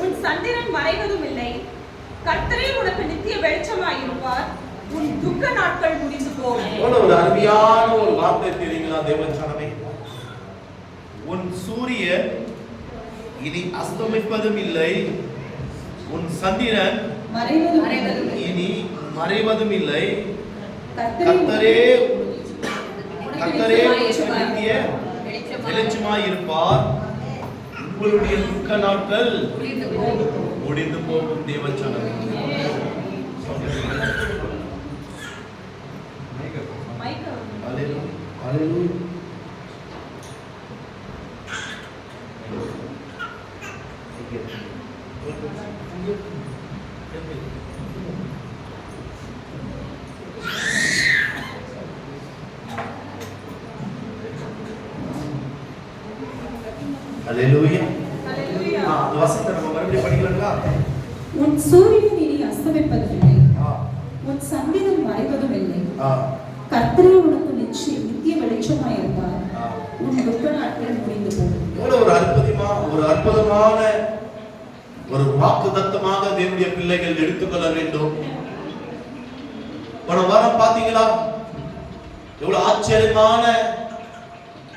உன் சந்திரன் மறைவதும் இல்லை. கர்த்தரே உனக்கு நித்திய வெளிச்சமாயிருப்பார். உன் துக்க நாட்கள் முடிந்து போகும். ஒரு அருமையான ஒரு வார்த்தை தெரியுங்களா தேவச்சனமே? உன் சூரியன் இனி அஸ்தமிப்பதும் இல்லை, உன் சந்திரன் இனி மறைவதும் இல்லை. கர்த்தரே நித்திய வெளிச்சமாயிருப்பார். உங்களுடைய துக்க நாட்கள் முடிந்து போகும் தேவச்சனமே. உன் சூரியன் இனி அஸ்தமிப்பதில்லை, உன் சந்திரன் மறைவதும் இல்லை. கர்த்தரே உனக்கு நித்திய வெளிச்சமாயிருப்பார். உன் துக்க நாட்கள் முடிந்து போகும். ஒரு அற்புதமான ஒரு வாக்குத்தத்தமாக தேவனுடைய பிள்ளைகள் எடுத்துக்கொள்ள வேண்டும். போன வாரம் பாத்தீங்களா எவ்வளவு ஆச்சரியமான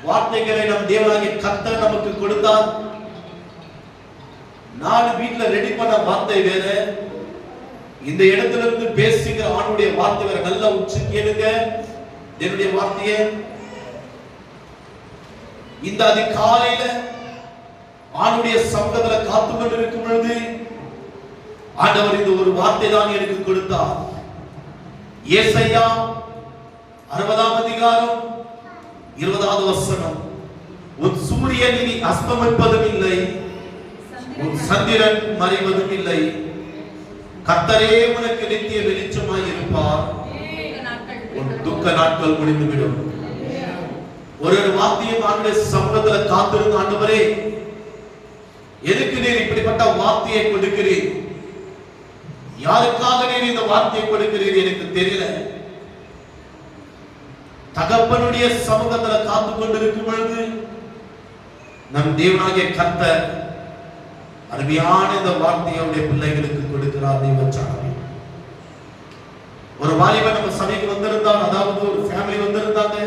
வார்த்தைகளை நம் தேவனாகிய கர்த்தர் நமக்கு கொடுத்தார். நான் வீட்டுல ரெடி பண்ண வார்த்தை வேற, இந்த இடத்துல இருந்து பேசுகிற ஆணுடைய வார்த்தை வேற. நல்லா உச்சி கேளுங்க தேவனுடைய வார்த்தையை. இந்த அதிகாலையில ஆணுடைய சமூகத்துல காத்து கொண்டு இருக்கும் பொழுது ஆண்டவர் இந்த ஒரு வார்த்தை தான் எனக்கு கொடுத்தார். ஏசாயா 60ஆம் அதிகாரம் 20வது வசனம். உன் சூரியன் இனி அஸ்தமிப்பதும் இல்லை, உன் சந்திரன் மறைவதும் இல்லை. கர்த்தரே உனக்கு நித்திய வெளிச்சமாய் இருப்பார். உன் துக்க நாட்கள் முடிந்துவிடும். ஒரு வார்த்தையும் ஆண்டுடைய சமூகத்துல காத்திருந்த ஆண்டவரே, எதுக்கு நீர் இப்படிப்பட்ட வார்த்தையை கொடுக்கிறீர்? யாருக்காக நீர் இந்த வார்த்தையை கொடுக்கிறீர் எனக்கு தெரியல. தகப்பனுடைய சமூகத்துல காத்து கொண்டிருக்கும் பொழுது நம் தேவனாகிய கர்த்தர் அருமையான இந்த வார்த்தையுடைய பிள்ளைகளுக்கு கொடுக்கிறார். தேவச்சனமே, ஒரு வாலிபன் நம்ம சபைக்கு வந்திருந்தார், அதாவது ஒரு ஃபேமிலி வந்திருந்தாங்க.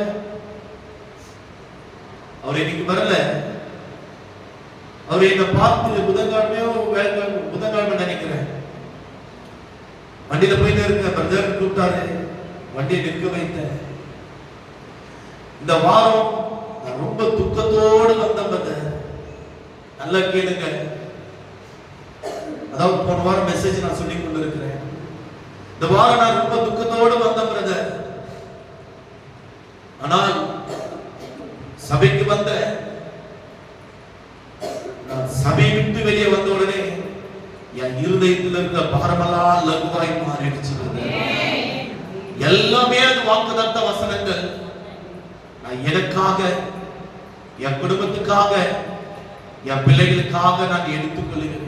அவர் இன்னைக்கு வரல. அவர் என்ன பார்த்து புதன்கிழமை நினைக்கிறேன் வண்டியில போயிட்டு இருக்க பிரதர் கூப்பிட்டாரு, வண்டியை நிற்க வைத்தேன். இந்த வாரம் நான் ரொம்ப துக்கத்தோடு வந்தேன். நல்லா கேளுங்க. அதாவது போன வாரம் மெசேஜ் நான் சொல்லிக் கொண்டிருக்கிறேன். இந்த வாரம் நான் ரொம்ப துக்கத்தோடு வந்தேன் பிரதர். ஆனால் சபைக்கு வந்த நான் சபை விட்டு வெளியே வந்த உடனே என் இருதயத்தில் இருந்த பாரமெல்லாம் லகுவாய் மாறிடுச்சு. எல்லாமே அது வாக்குத்தத்த வசனங்கள். நான் எனக்காக, என் குடும்பத்துக்காக, என் பிள்ளைகளுக்காக நான் எடுத்துக்கொள்கிறேன்.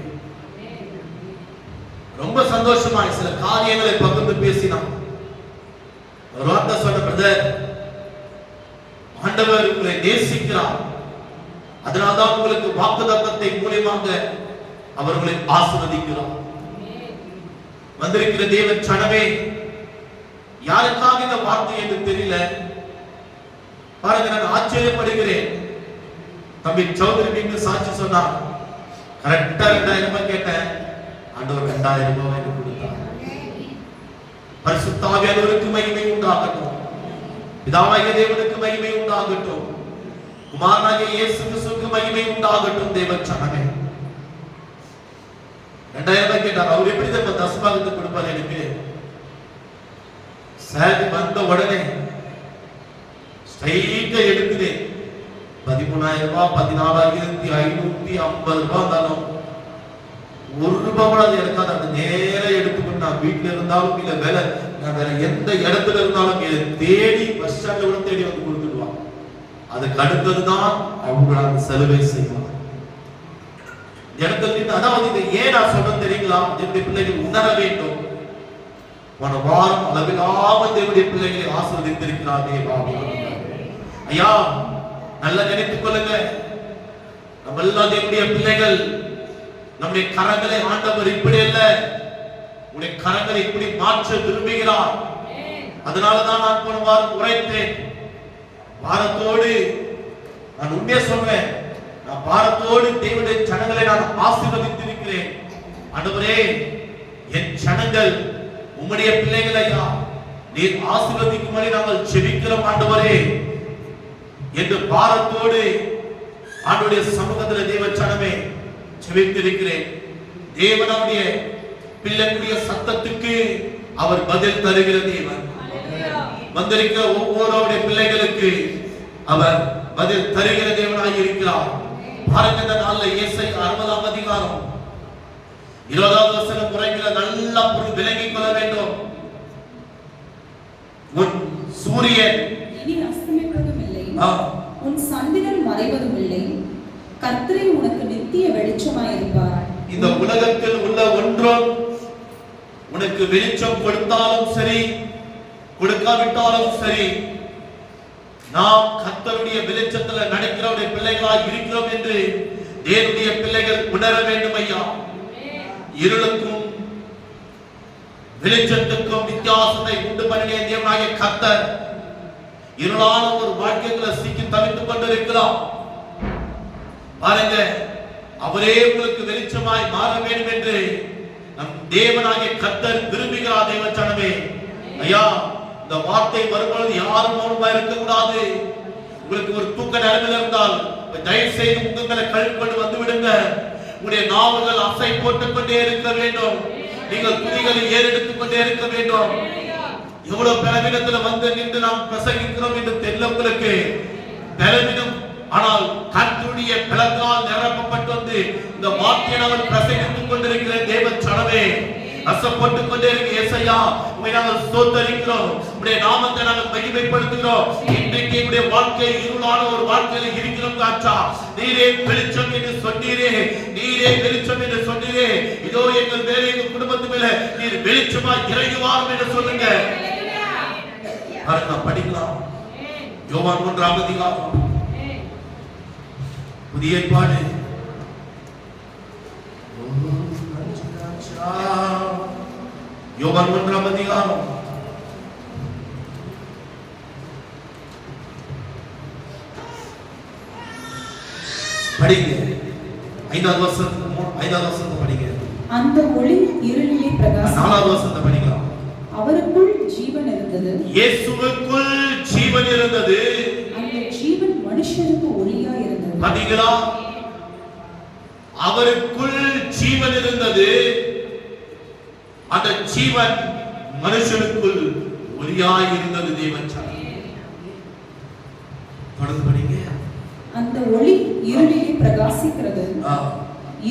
ரொம்ப சந்தோஷமா சில காரியங்களை பகிர்ந்து பேசினான். ஒரு வார்த்தை சொன்ன பிரதர், ஆண்டவர் உங்களை நேசிக்கிறார், அதனால்தான் உங்களுக்கு வாக்குத்தத்தத்தை மூலமாக அவர்களை ஆசீர்வதிக்கிறார். வந்திருக்கிற தேவ சனமே, யாருக்காக இந்த வார்த்தை என்று தெரியல. பாருங்க, நான் ஆச்சரியப்படுகிறேன். தம்பி சௌதரி நீங்க சாட்சி சொன்னார். கரெக்டா 2000 ரூபாய் கேட்டேன், ஆண்டவர் 2000 ரூபாய் எனக்கு கொடுத்தார். பரிசுத்த ஆவியானவருக்கு மகிமை உண்டாகட்டும், பிதாவாகிய தேவனுக்கு மகிமை உண்டாகட்டும், குமாரனாகிய இயேசு கிறிஸ்துவுக்கு மகிமை உண்டாகட்டும். தேவ சனமே, 2000 ரூபாய் கேட்டார். அவர் எப்படி தான் தசமாகத்தை கொடுப்பாரு எனக்கு? சேலரி வந்த உடனே ஸ்ட்ரைட்டா எடுக்குது 13,000 ரூபாய், 14,550 ரூபாய் இருந்தாலும் ₹1 கூட அது எடுக்காது. அது நேர எடுத்துக்கொண்டு நான் வீட்டுல இருந்தாலும் இல்ல வேலை, நான் வேற எந்த இடத்துல இருந்தாலும் தேடி பஸ் ஸ்டாண்ட்ல கூட தேடி வந்து கொடுத்துடுவான். அதுக்கு அடுத்ததுதான் அவங்க அந்த செலவை செய்வாங்க. இடத்துல அதாவது இதை ஏன் நான் சொல்றேன் தெரியுங்களா? என்னுடைய பிள்ளைகள் உணர வேண்டும். போன வாரம் அளவில்லாமல் தேவனுடைய பிள்ளைகளை ஆசீர்வதித்திருக்கிறாரே பாபா. ஐயா, நல்லா நினைத்துக் கொள்ளுங்க. நம்ம எல்லாம் தேவனுடைய பிள்ளைகள். நம்முடைய கரங்களை ஆண்டவர் இப்படி அல்ல, உடைய கரங்களை இப்படி மாற்ற விரும்புகிறார். அதனாலதான் நான் போன வாரம் உரைத்தேன், பாரத்தோடு நான் உண்மையா சொல்றேன், நான் பாரத்தோடு தேவனுடைய ஜனங்களை நான் ஆசீர்வதித்திருக்கிறேன். ஆண்டவரே, என் ஜனங்கள் உம்முடைய பிள்ளைகள் ஐயா, நீர் ஆசீர்வதிக்கும்படி நாங்கள் ஜெபிக்கிறோம் ஆண்டவரே என்று பாரத்தோடு ஆண்டவருடைய சமூகத்தில் தேவ ஜனமே ஜெபித்திருக்கிறேன். தேவனுடைய பிள்ளைகளுடைய சத்தத்துக்கு அவர் பதில் தருகிற தேவன். வந்திருக்கிற ஒவ்வொருடைய பிள்ளைகளுக்கு அவர் பதில் தருகிற தேவனாய் இருக்கிறார். பாருங்க, இந்த நாள்ல ஏசாயா 60ஆம் அதிகாரம் 20வது வசனம் உரைக்கிற நல்லா விளங்கிக் கொள்ள வேண்டும். உன் சூரியன் இனி அஸ்தமிப்பதும் இல்லை, உன் சந்திரன் மறைவதும் இல்லை, கர்த்தரே உனக்கு நித்திய வெளிச்சமாயிருப்பார். இந்த உலகத்தில் உள்ள ஒன்றும் உனக்கு வெளிச்சம் கொடுத்தாலும் சரி, கொடுக்காவிட்டாலும் சரி, நாம் கர்த்தருடைய வெளிச்சத்தில் நடக்கிறவருடைய பிள்ளைகளாய் இருக்கிறோம் என்று தேவனுடைய பிள்ளைகள் உணர வேண்டும் ஐயா. இருளுக்கும் வெளிச்சத்துக்கும் வித்தியாசத்தை உண்டு பண்ணிய தேவனாகிய கர்த்தர் இருளான ஒரு வாழ்க்கையில சிக்கி தவித்துக் கொண்டிருக்கிறார். பாருங்க, அவரே உங்களுக்கு வெளிச்சமாய் மாற வேண்டும் என்று நம் தேவனாகிய கர்த்தர் விரும்புகிறார். தேவ ஜனமே ஐயா, இந்த வார்த்தை வரும்பொழுது யாரும் மௌனமா இருக்க கூடாது. உங்களுக்கு ஒரு தூக்க நிலைமையில் இருந்தால் தயவு செய்து உங்களை கழுவிக்கொண்டு வந்து விடுங்க. உங்களுடைய நாவுகள் அசை போட்டுக் கொண்டே இருக்க வேண்டும். நீங்கள் துதிகளை ஏறெடுத்துக் கொண்டே இருக்க வேண்டும். எவ்வளவு பலவீனத்துல வந்து நின்று நாம் பிரசங்கிக்கிறோம் என்று தெரியல உங்களுக்கு. பலவீனம், ஆனால் கர்த்தருடைய பலத்தால் நிரப்பப்பட்டு வந்து இந்த வார்த்தையை நாம் பிரசங்கித்துக் கொண்டிருக்கிற தேவ ஜனமே, அசப்பட்டுக் கொண்டே இருக்க ஏசாயா, உம்மை நாங்கள் ஸ்தோத்திரிக்கிறோம், உம்முடைய நாமத்தை நாங்கள் மகிமைப்படுத்துகிறோம். இன்றைக்கு உம்முடைய வாழ்க்கை இருளான ஒரு வாழ்க்கையில இருக்கிறோம் காற்றா, நீரே வெளிச்சம் என்று சொன்னீரே, நீரே வெளிச்சம் என்று சொன்னீரே, இதோ எங்கள் மேலே எங்கள் குடும்பத்து மேல நீர் வெளிச்சமா இறங்குவார் என்று சொல்லுங்க. படிக்கலாம். யோவான் 1ஆம் அதிகாரம் புதிய ஏற்பாடு யோவான் 1ஆம் அதிகாரம் படிங்க. 5வது வசனத்தை படிங்க. அந்த ஒளி இருளிலே பிரகாசித்தது. 4வது வசனத்தை படிக்கலாம். அவருக்குள் ஜீவன் இருந்தது, இயேசுவுக்குள் ஜீவன் இருந்தது, அந்த ஜீவன் மனுஷருக்கு ஒளியாய் இருந்தது. பாத்தீங்களா? அவருக்குள் ஜீவன் இருந்தது, அந்த ஜீவன் மனுஷனுக்குள் ஒளியாய் இருந்தது. தேவன் தொடர்ந்து படிங்க. அந்த ஒளி இருளிலே பிரகாசிக்கிறது,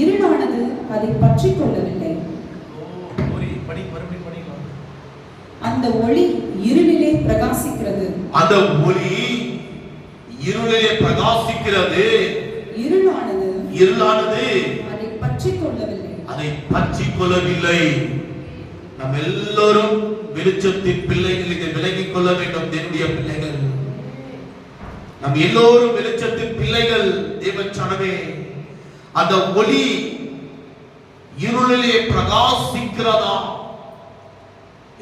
இருளானது அதை பற்றிக் கொள்ளவில்லை. அந்த ஒளி இருளிலே பிரகாசிக்கிறது, அந்த ஒளி இருளிலே பிரகாசிக்கிறது, இருளானது அதை பற்றிக் கொள்ளவில்லை, அதை பற்றிக் கொள்ளவில்லை. நாம் எல்லோரும் வெளிச்சத்தின் பிள்ளைகள், இதை விலகிக் கொள்ள வேண்டும். தேவனுடைய பிள்ளைகள், நாம் எல்லோரும் வெளிச்சத்தின் பிள்ளைகள். தேவன் சனமே, அந்த ஒளி இருளிலே பிரகாசிக்கிறதா?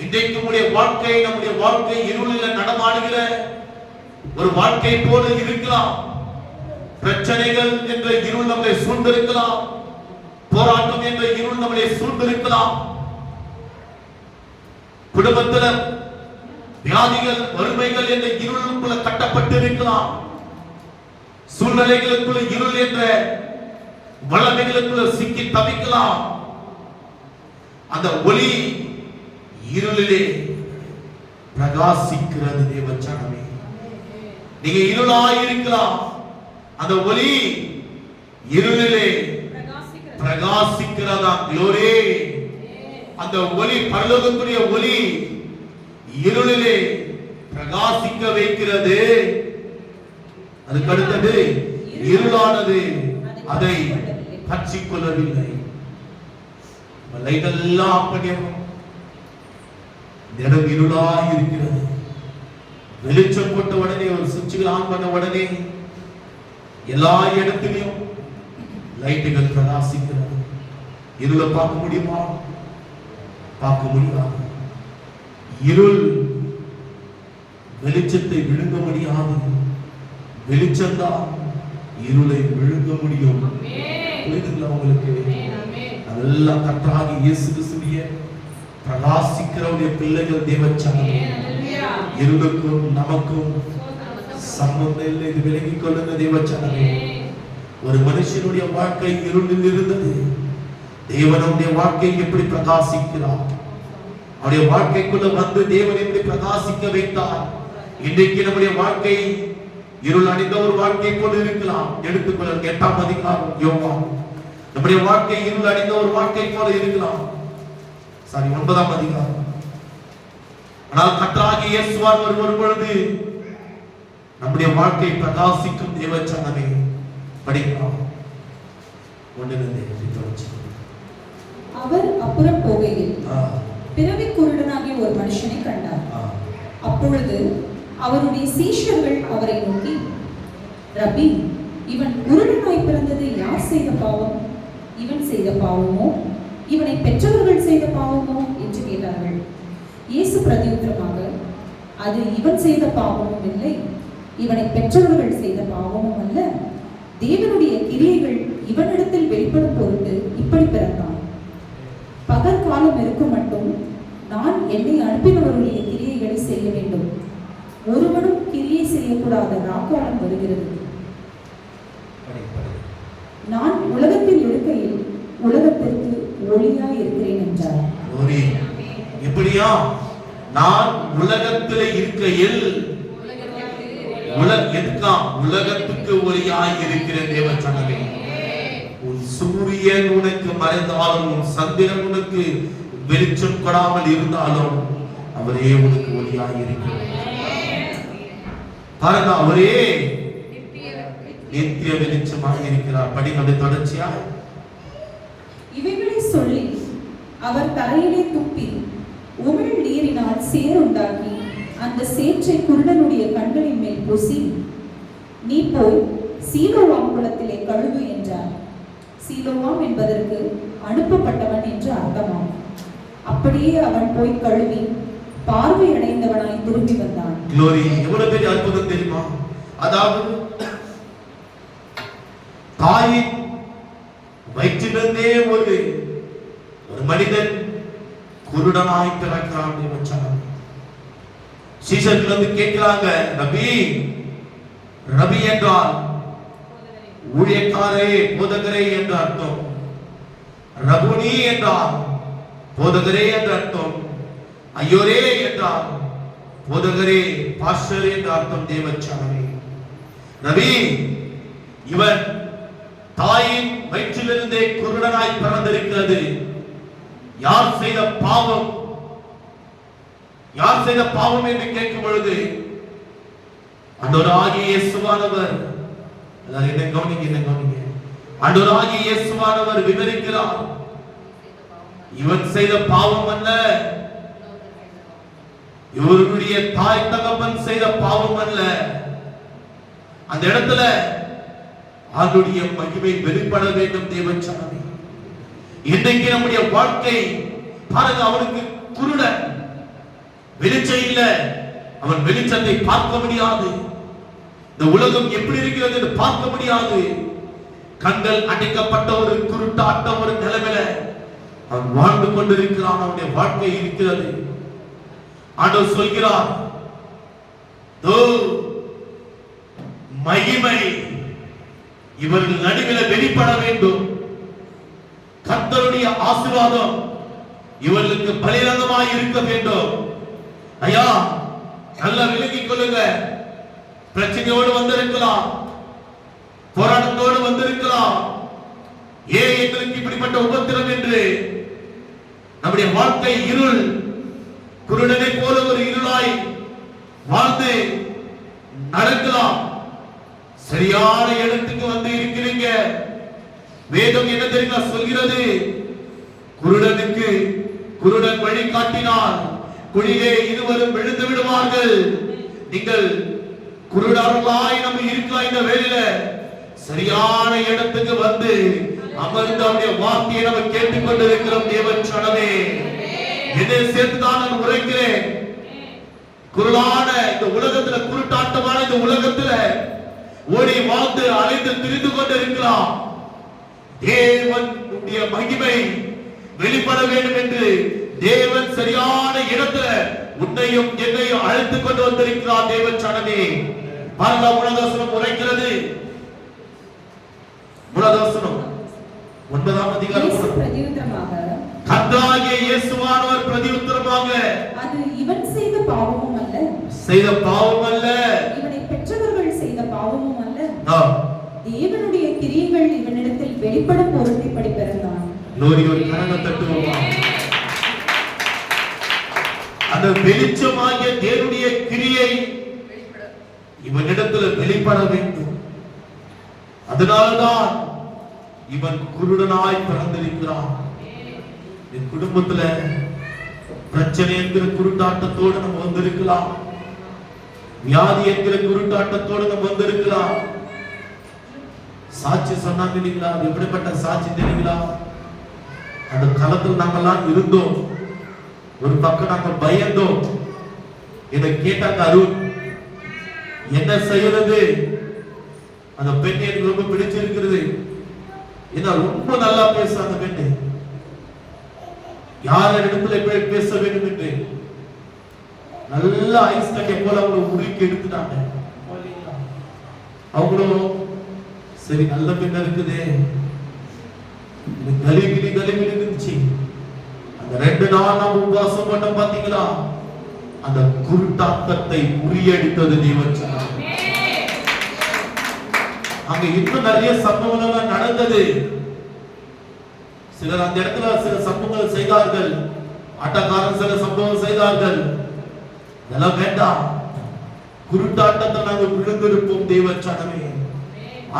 இன்றைக்கு நம்முடைய வாழ்க்கை இருளில் நடமாடுகிற ஒரு வாழ்க்கை போல இருக்கலாம். பிரச்சனைகள் என்ற இருள் நம்மை சூழ்ந்திருக்கலாம், போராட்டம் என்ற இருள் நம்மை சூழ்ந்திருக்கலாம், குடும்பத்தில் வியாதிகள் வறுமைகள் என்ற இருளுக்குள்ள கட்டப்பட்டிருக்கலாம், சூழ்நிலைகளுக்குள்ள இருள் என்ற வளமைகளுக்குள்ள சிக்கி தவிக்கலாம். அந்த ஒளி இருளிலே பிரகாசிக்கிறது. தேவச்சனமே, நீங்க இருளாயிருக்கலாம், அந்த ஒளி இருளிலே பிரகாசிக்கிறதா? க்ளோரி! அந்த ஒளி, பரலோகத்துடைய ஒளி இருளிலே பிரகாசிக்க வைக்கிறது. அதுக்கு அடுத்தது, இருளானது அதை பற்றிக் கொள்ளவில்லை. லைட்டெல்லாம் ஆஃப் பண்ணிடணும். இடம் இருளாய் இருக்கிறது. வெளிச்சம் போட்ட உடனே, ஒரு சுவிட்சுகள் ஆன் பண்ண உடனே எல்லா இடத்திலையும் லைட்டுகள் பிரகாசிக்கிறது. இருளை பார்க்க முடியுமா? பார்க்க முடியாது. இருள் வெளிச்சத்தை விழுங்க முடியாது. வெளிச்சம்தான் இருளை விழுங்க முடியும். புரியுதுங்களா உங்களுக்கு? அதெல்லாம் கர்த்தராகிய இயேசு கிறிஸ்துவிய பிரகாசிக்கிறவருடைய பிள்ளைகள் தேவச்சனம். இருளுக்கும் நமக்கும் சம்பந்தம் இல்லை. இது விலகிக் கொள்ளுங்க தேவச்சனமே. ஒரு மனுஷனுடைய வாழ்க்கை இருளில் இருந்தது. தேவனுடைய வாழ்க்கை எப்படி பிரகாசிக்கிறார்? அவருடைய வாழ்க்கைக்குள்ள வந்து தேவன் எப்படி பிரகாசிக்க வைத்தார்? இன்றைக்கு நம்முடைய வாழ்க்கை இருள் அணிந்த ஒரு வாழ்க்கை போல இருக்கலாம். எடுத்துக்கொள்ள 8ஆம் அதிகாரம் யோவான். நம்முடைய வாழ்க்கை இருள் அணிந்த ஒரு வாழ்க்கை போல இருக்கலாம். 9ஆம் அதிகாரம். ஆனால் கர்த்தராகிய இயேசுவார் வரும் பொழுது நம்முடைய வாழ்க்கை பிரகாசிக்கும் தேவச்சனமே. படிக்கலாம். அவர் அப்புறம் போகையில் பிறவி குருடனாகிய ஒரு மனுஷனை கண்டார். அப்பொழுது அவருடைய சீஷர்கள் அவரை நோக்கி, ரபி, இவன் குருடனாய் பிறந்தது யார் செய்த பாவம்? இவன் செய்த பாவமோ இவனை பெற்றவர்கள் செய்த பாவமோ என்று கேட்டார்கள். இயேசு பிரதியுத்தரமாக, அது இவன் செய்த பாவமும் இல்லை, இவனை பெற்றவர்கள் செய்த பாவமும் அல்ல. தேவனுடைய கிரியைகள் இவனிடத்தில் வெளிப்படும் பொருட்டு இப்படி பிறந்தான். பகற்காலம் இருக்கும் மட்டும் நான் என்னை அனுப்பினவருடைய கிரியைகளை செய்ய வேண்டும். ஒருவனும் கிரியை செய்யக்கூடாத ராக்காலம் வருகிறது. நான் உலகத்தில் இருக்கையில் உலகத்திற்கு ஒளியாய் இருக்கிறேன் என்றார். எப்படியா? நான் உலகத்தில் இருக்கையில் உலகத்துக்கு ஒளியாய் இருக்கிற தேவச்சனமே. உன் சூரியன் உனக்கு மறைந்தாலும், உன் சந்திரன் உனக்கு வெளிச்சம் கொடாமல் இருந்தாலும், அவரே உனக்கு ஒளியாய் இருக்கிறார். பாருங்க, அவரே நித்திய வெளிச்சமாக இருக்கிறார். படிக்கொண்டு தொடர்ச்சியா இவைகளை சொல்லி அவர் தரையிலே துப்பி உமிழ் நீரினால் சேர் உண்டாக்கி அந்த சேற்றை குருடனுடைய கண்களின் மேல் பூசி, நீ போய் சீலோவாம் குளத்திலே கழுவு என்றார். சீலோவாம் என்பதற்கு அனுப்பப்பட்டவன் என்று அர்த்தமாம். அப்படியே அவன் போய் கழுவி பார்வை அடைந்தவனாய் திரும்பி வந்தான். க்ளோரி! எவ்வளவு பெரிய அற்புதம் தெரியுமா? அதாவது தாயின் வயிற்றிலிருந்தே ஒரு மனிதன் குருடனாய் பிறக்கிறான். சீஷர்கள் வந்து கேட்கிறாங்க, ரபி, ரபி என்றால் ஊழியக்காரே, போதகரே என்று அர்த்தம். ரபுனி என்றால் போதகரே என்று அர்த்தம். ஐயோரே என்றால் போதகரே, பாஸ்டர் என்று அர்த்தம். தேவச்சனமே, ரபி, இவன் தாயின் வயிற்றிலிருந்தே குருடனாய் பிறந்திருக்கிறது. யார் செய்த பாவம்? யார் செய்த பாவம் என்று கேட்கும் பொழுது ஆண்டவராகிய இயேசுவானவர், என்ன கவனிங்க, ஆண்டவராகிய இயேசுவானவர் விவரிக்கிறார். இவன் செய்த பாவம் அல்ல, இவருடைய தாய் தகப்பன் செய்த பாவம் அல்ல. அந்த இடத்துல அவருடைய மகிமை வெளிப்பட வேண்டும். தேவச்சனமே, இன்றைக்கு நம்முடைய வாழ்க்கை பாருங்க, அவனுக்கு குருடன், வெளிச்சம் இல்ல, அவன் வெளிச்சத்தை பார்க்க முடியாது. இந்த உலகம் எப்படி இருக்கிறது என்று பார்க்க முடியாது. கண்கள் அடைக்கப்பட்ட ஒரு குருட்டாட்ட ஒரு நிலைமையில அவன் வாழ்ந்து கொண்டிருக்கிறான். அவனுடைய வாழ்க்கை இருக்கிறது. ஆண்டவர் சொல்கிறார், மகிமை இவர்கள் நடுவில் வெளிப்பட வேண்டும். கர்த்தருடைய ஆசீர்வாதம் இவர்களுக்கு பலிரங்கமாய் இருக்க வேண்டும். ஐயா, நல்லா விலகிக் கொள்ளுங்க. பிரச்சனையோடு வந்திருக்கலாம், போராட்டத்தோடு வந்திருக்கலாம். ஏன் எங்களுக்கு இப்படிப்பட்ட உபத்திரம் என்று நம்முடைய வாழ்க்கை இருள், குருடனை போல ஒரு இருளாய் வாழ்ந்து நடக்கலாம். சரியான இடத்துக்கு வந்து இருக்கிறீங்க. வேதம் என்ன தெரியுமா சொல்கிறது? குருடனுக்கு குருடன் வழி காட்டினால் குழியிலே இருவரும் விழுந்து விடுவார்கள். நீங்கள் குருடர்களாய் நம்ம இருக்கலாம். இந்த வேளையில சரியான இடத்துக்கு வந்து அமர்ந்து அவருடைய வார்த்தையை நம்ம கேட்டுக்கொண்டிருக்கிறோம். தேவன் சொன்னதே என்னை சேர்த்துதான் நான் உரைக்கிறேன். குருளான இந்த உலகத்துல, குருட்டாட்டமான இந்த உலகத்துல ஓடி வாழ்ந்து அலைந்து திரிந்து கொண்டிருக்கலாம். தேவனுடைய மகிமை வெளிப்பட வேண்டும் என்று தேவன் சரியான இடத்துல உன்னையும் என்னையும் அழைத்துக் கொண்டு வந்திருக்கிறார். தேவன் சொன்னதே பாருங்க, மூலதர்சனம் உரைக்கிறது. மூலதர்சனம் 9ஆம் அதிகாரம் பிரதியுத்தரமாக, கர்த்தராகிய இயேசுவானவர் பிரதியுத்தரமாக, அது இவன் செய்த பாவமும் அல்ல, செய்த பாவம் அல்ல, இவனை பெற்றவர்கள் செய்த பாவமும் அல்ல, தேவனுடைய கிரியைகள் இவனிடத்தில் வெளிப்படும் பொருட்டு இப்படி பிறந்தான். ஒரு கரங்களை தட்டுவோமா? அந்த வெளிச்சமாகிய தேவனுடைய கிரியை இவனிடத்தில் வெளிப்பட வேண்டும். அதனால்தான் இவன் குருடனாய் பிறந்திருக்கிறான். என் குடும்பத்துல பிரச்சனை என்கிற குருட்டாட்டத்தோடு நம்ம வந்திருக்கலாம். வியாதி என்கிற குருட்டாட்டத்தோடு நம்ம வந்திருக்கலாம். சாட்சி சொன்னாங்க இல்லைங்களா? அது எப்படிப்பட்ட சாட்சி தெரியுங்களா? அந்த காலத்தில் நாங்கெல்லாம் இருந்தோம். ஒரு பக்கம் நாங்க பயந்தோம். இதை கேட்டாங்க, அருண் என்ன செய்யறது? அந்த பெண் எனக்கு ரொம்ப பிடிச்சிருக்கிறது. ஏன்னா ரொம்ப நல்லா பேச அந்த பெண்ணு. யார் இடத்துல எப்படி பேச வேண்டும் என்று நல்ல ஐஸ் கட்டிய போல அவங்களை உருக்கி எடுத்துட்டாங்க. அவங்களும் சரி நல்ல பெண்ணா இருக்குதே, கலிகிலி கலிகிலி இருந்துச்சு. அந்த 2 நாள் நாம் உபவாசம் பண்ண பாத்தீங்களா? அந்த குருட்டாட்டத்தை முறியடித்தது தேவன். அங்க இன்னும் நிறைய சம்பவங்கள் நடந்தது. சிலர் அந்த இடத்துல சில சம்பவங்கள் செய்தார்கள். ஆட்டக்காரன் சில சம்பவம் செய்தார்கள். இதெல்லாம் வேண்டாம். குருட்டாட்டத்தை நாங்கள் விழுந்திருப்போம். தேவன் சனமே,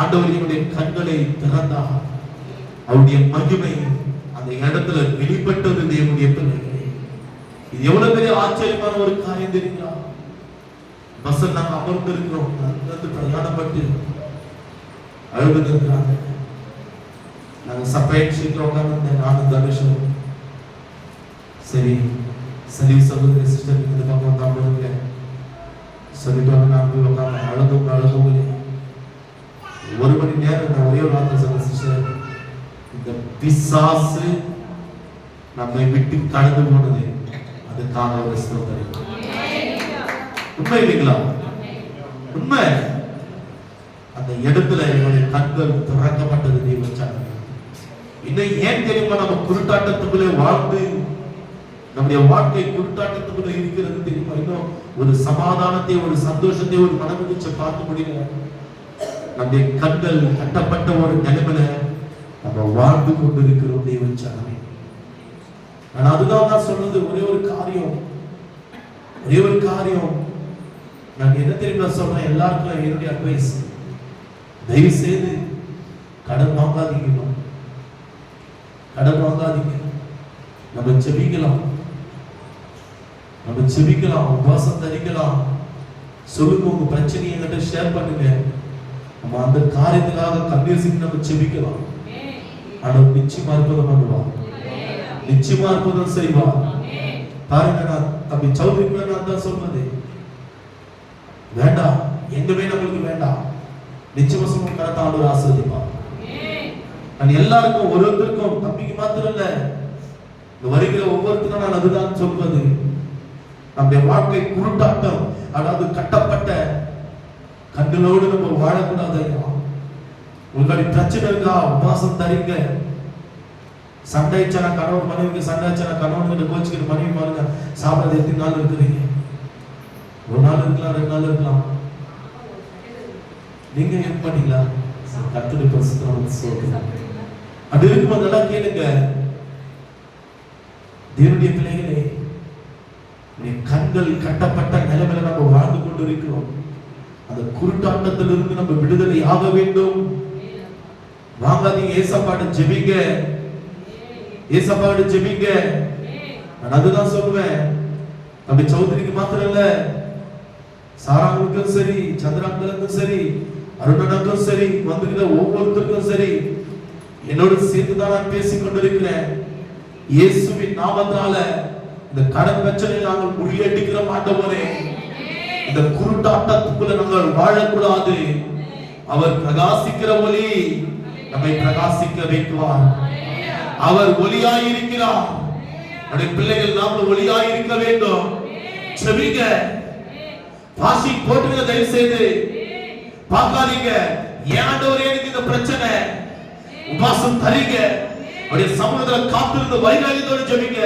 ஆண்டவர் என்னுடைய கண்களை திறந்தார். அவருடைய மகிமை அந்த இடத்துல வெளிப்பட்டது. தேவனுடைய பிள்ளைகளே, இது எவ்வளவு பெரிய ஆச்சரியமான ஒரு காரியம் தெரியுங்களா? பஸ்ஸில் நாங்கள் அமர்ந்து இருக்கிறோம். அங்கிருந்து பிரயாணப்பட்டு அழுது இருக்கிறாங்க. நாங்கள் செப்பரேட் சீட்ல உட்கார்ந்து நானும் தனுஷும் சரி சரி சகோதரி சிஸ்டர் இந்த பக்கம் தான் போடுங்க சொல்லிட்டு வந்து நான் போய் உட்காந்து அழுதும் 1 மணி நேரம் நான் ஒரே ஒரு வார்த்தை சொல்ல, சிஸ்டர் இந்த பிசாசு நம்மை விட்டு கடந்து போனது அதுக்காக ஒரு ஸ்தோத்திரம். உண்மை இல்லைங்களா? உண்மை. அந்த இடத்துல என்னுடைய கண்கள் திறக்கப்பட்டது. தேவன் இன்னும் ஏன் தெரியுமா? நம்ம குருட்டாட்டத்துக்குள்ளே வாழ்ந்து நம்முடைய வாழ்க்கை குருட்டாட்டத்துக்குள்ள இருக்கிறது தெரியுமா? இன்னும் ஒரு சமாதானத்தை, ஒரு சந்தோஷத்தை, ஒரு மனமகிழ்ச்சியை பார்க்க முடியல. நம்முடைய கண்கள் கட்டப்பட்ட ஒரு நிலைமையில நம்ம வாழ்ந்து கொண்டிருக்கிறோம். தேவன் சனமே, நான் அதுதான் நான் சொன்னது. ஒரே ஒரு காரியம் நான் என்ன தெரியுமா சொல்றேன்? எல்லாருக்கும் என்னுடைய அட்வைஸ், தயவு செய்து கடன் வாங்காதீங்க. கடன் வாங்காதீங்க. நம்ம செபிக்கலாம், உபவாசம் தரிக்கலாம். சொல்லுங்க, உங்க பிரச்சனையை என்கிட்ட ஷேர் பண்ணுங்க. நம்ம அந்த காரியத்துக்காக கண்ணீர் சிந்தி நம்ம செபிக்கலாம். ஆனா நிச்சயமா அற்புதம் பண்ணுவா, நிச்சயமா அற்புதம் செய்வா. பாருங்க, நான் தம்பி சௌதரி நான் தான் சொல்றது, வேண்டாம் எங்கமே நம்மளுக்கு வேண்டாம். நிச்சயமா சொல்ல கரெக்டா ஆண்டவர் ஆசீர்வதிப்பா. நான் எல்லாருக்கும் ஒருத்தருக்கும் தம்பிக்கு மாத்திரம் இல்ல, இந்த வருகிற ஒவ்வொருத்தரும் நான் அதுதான் சொல்வது. நம்முடைய வாழ்க்கை குருட்டாட்டம், அதாவது கட்டப்பட்ட கண்களோடு நம்ம வாழக்கூடாது. உங்களுடைய பிரச்சனை இருக்கா? உபவாசம் தரீங்க. சண்டைச்சன கணவன் மனைவிக்கு சண்டைச்சன கணவன் கோச்சிக்கிட்டு மனைவி பாருங்க, சாப்பிடாத எத்தனை நாள் இருக்கிறீங்க? 1 நாள் இருக்கலாம், 2 நாள் இருக்கலாம். நீங்க என்ன பண்ணீங்களா? கர்த்தருடைய பரிசுத்தம் சொல்லுங்க. அது இருக்கும்போது நல்லா கேளுங்க. தேவனுடைய பிள்ளைகளே, கண்கள் கட்டப்பட்ட நிலைமையில நம்ம வாழ்ந்து கொண்டு இருக்கிறோம். அந்த குருட்டாட்டத்திலிருந்து நம்ம விடுதலை ஆக வேண்டும். வாங்காதீங்க, ஏசப்பாடு ஜெபிங்க, ஏசப்பாடு ஜெபிங்க. நான் அதுதான் சொல்லுவேன். நம்ம சௌதரிக்கு மாத்திரம் இல்ல, சாராங்களுக்கும் சரி, சந்திராங்களுக்கும் சரி, அருணனுக்கும் சரி, வந்துகிற ஒவ்வொருத்தருக்கும் சரி, என்னோட சேர்த்துதான் நான் பேசிக் கொண்டிருக்கிறேன். இயேசுவின் நாமத்தால இந்த கடன் பிரச்சனை நாங்கள் முறியடிக்கிற ஆண்டவரே. இந்த குருட்டாட்டத்துக்குள்ள நாங்கள் வாழக்கூடாது. அவர் பிரகாசிக்கிற ஒளி நம்மை பிரகாசிக்க வைக்குவார். அவர் ஒளியாயிருக்கிறார். நம்முடைய பிள்ளைகள் நாம ஒளியாயிருக்க வேண்டும். செபிங்க, வாசி போட்டுங்க, தயவு செய்து பார்க்காதீங்க. ஏன் ஆண்டவரே எனக்கு இந்த பிரச்சனை, உபாசம் தரீங்க. அவருடைய சமூகத்தில் காத்திருந்து வைராகியத்தோடு ஜெபிங்க.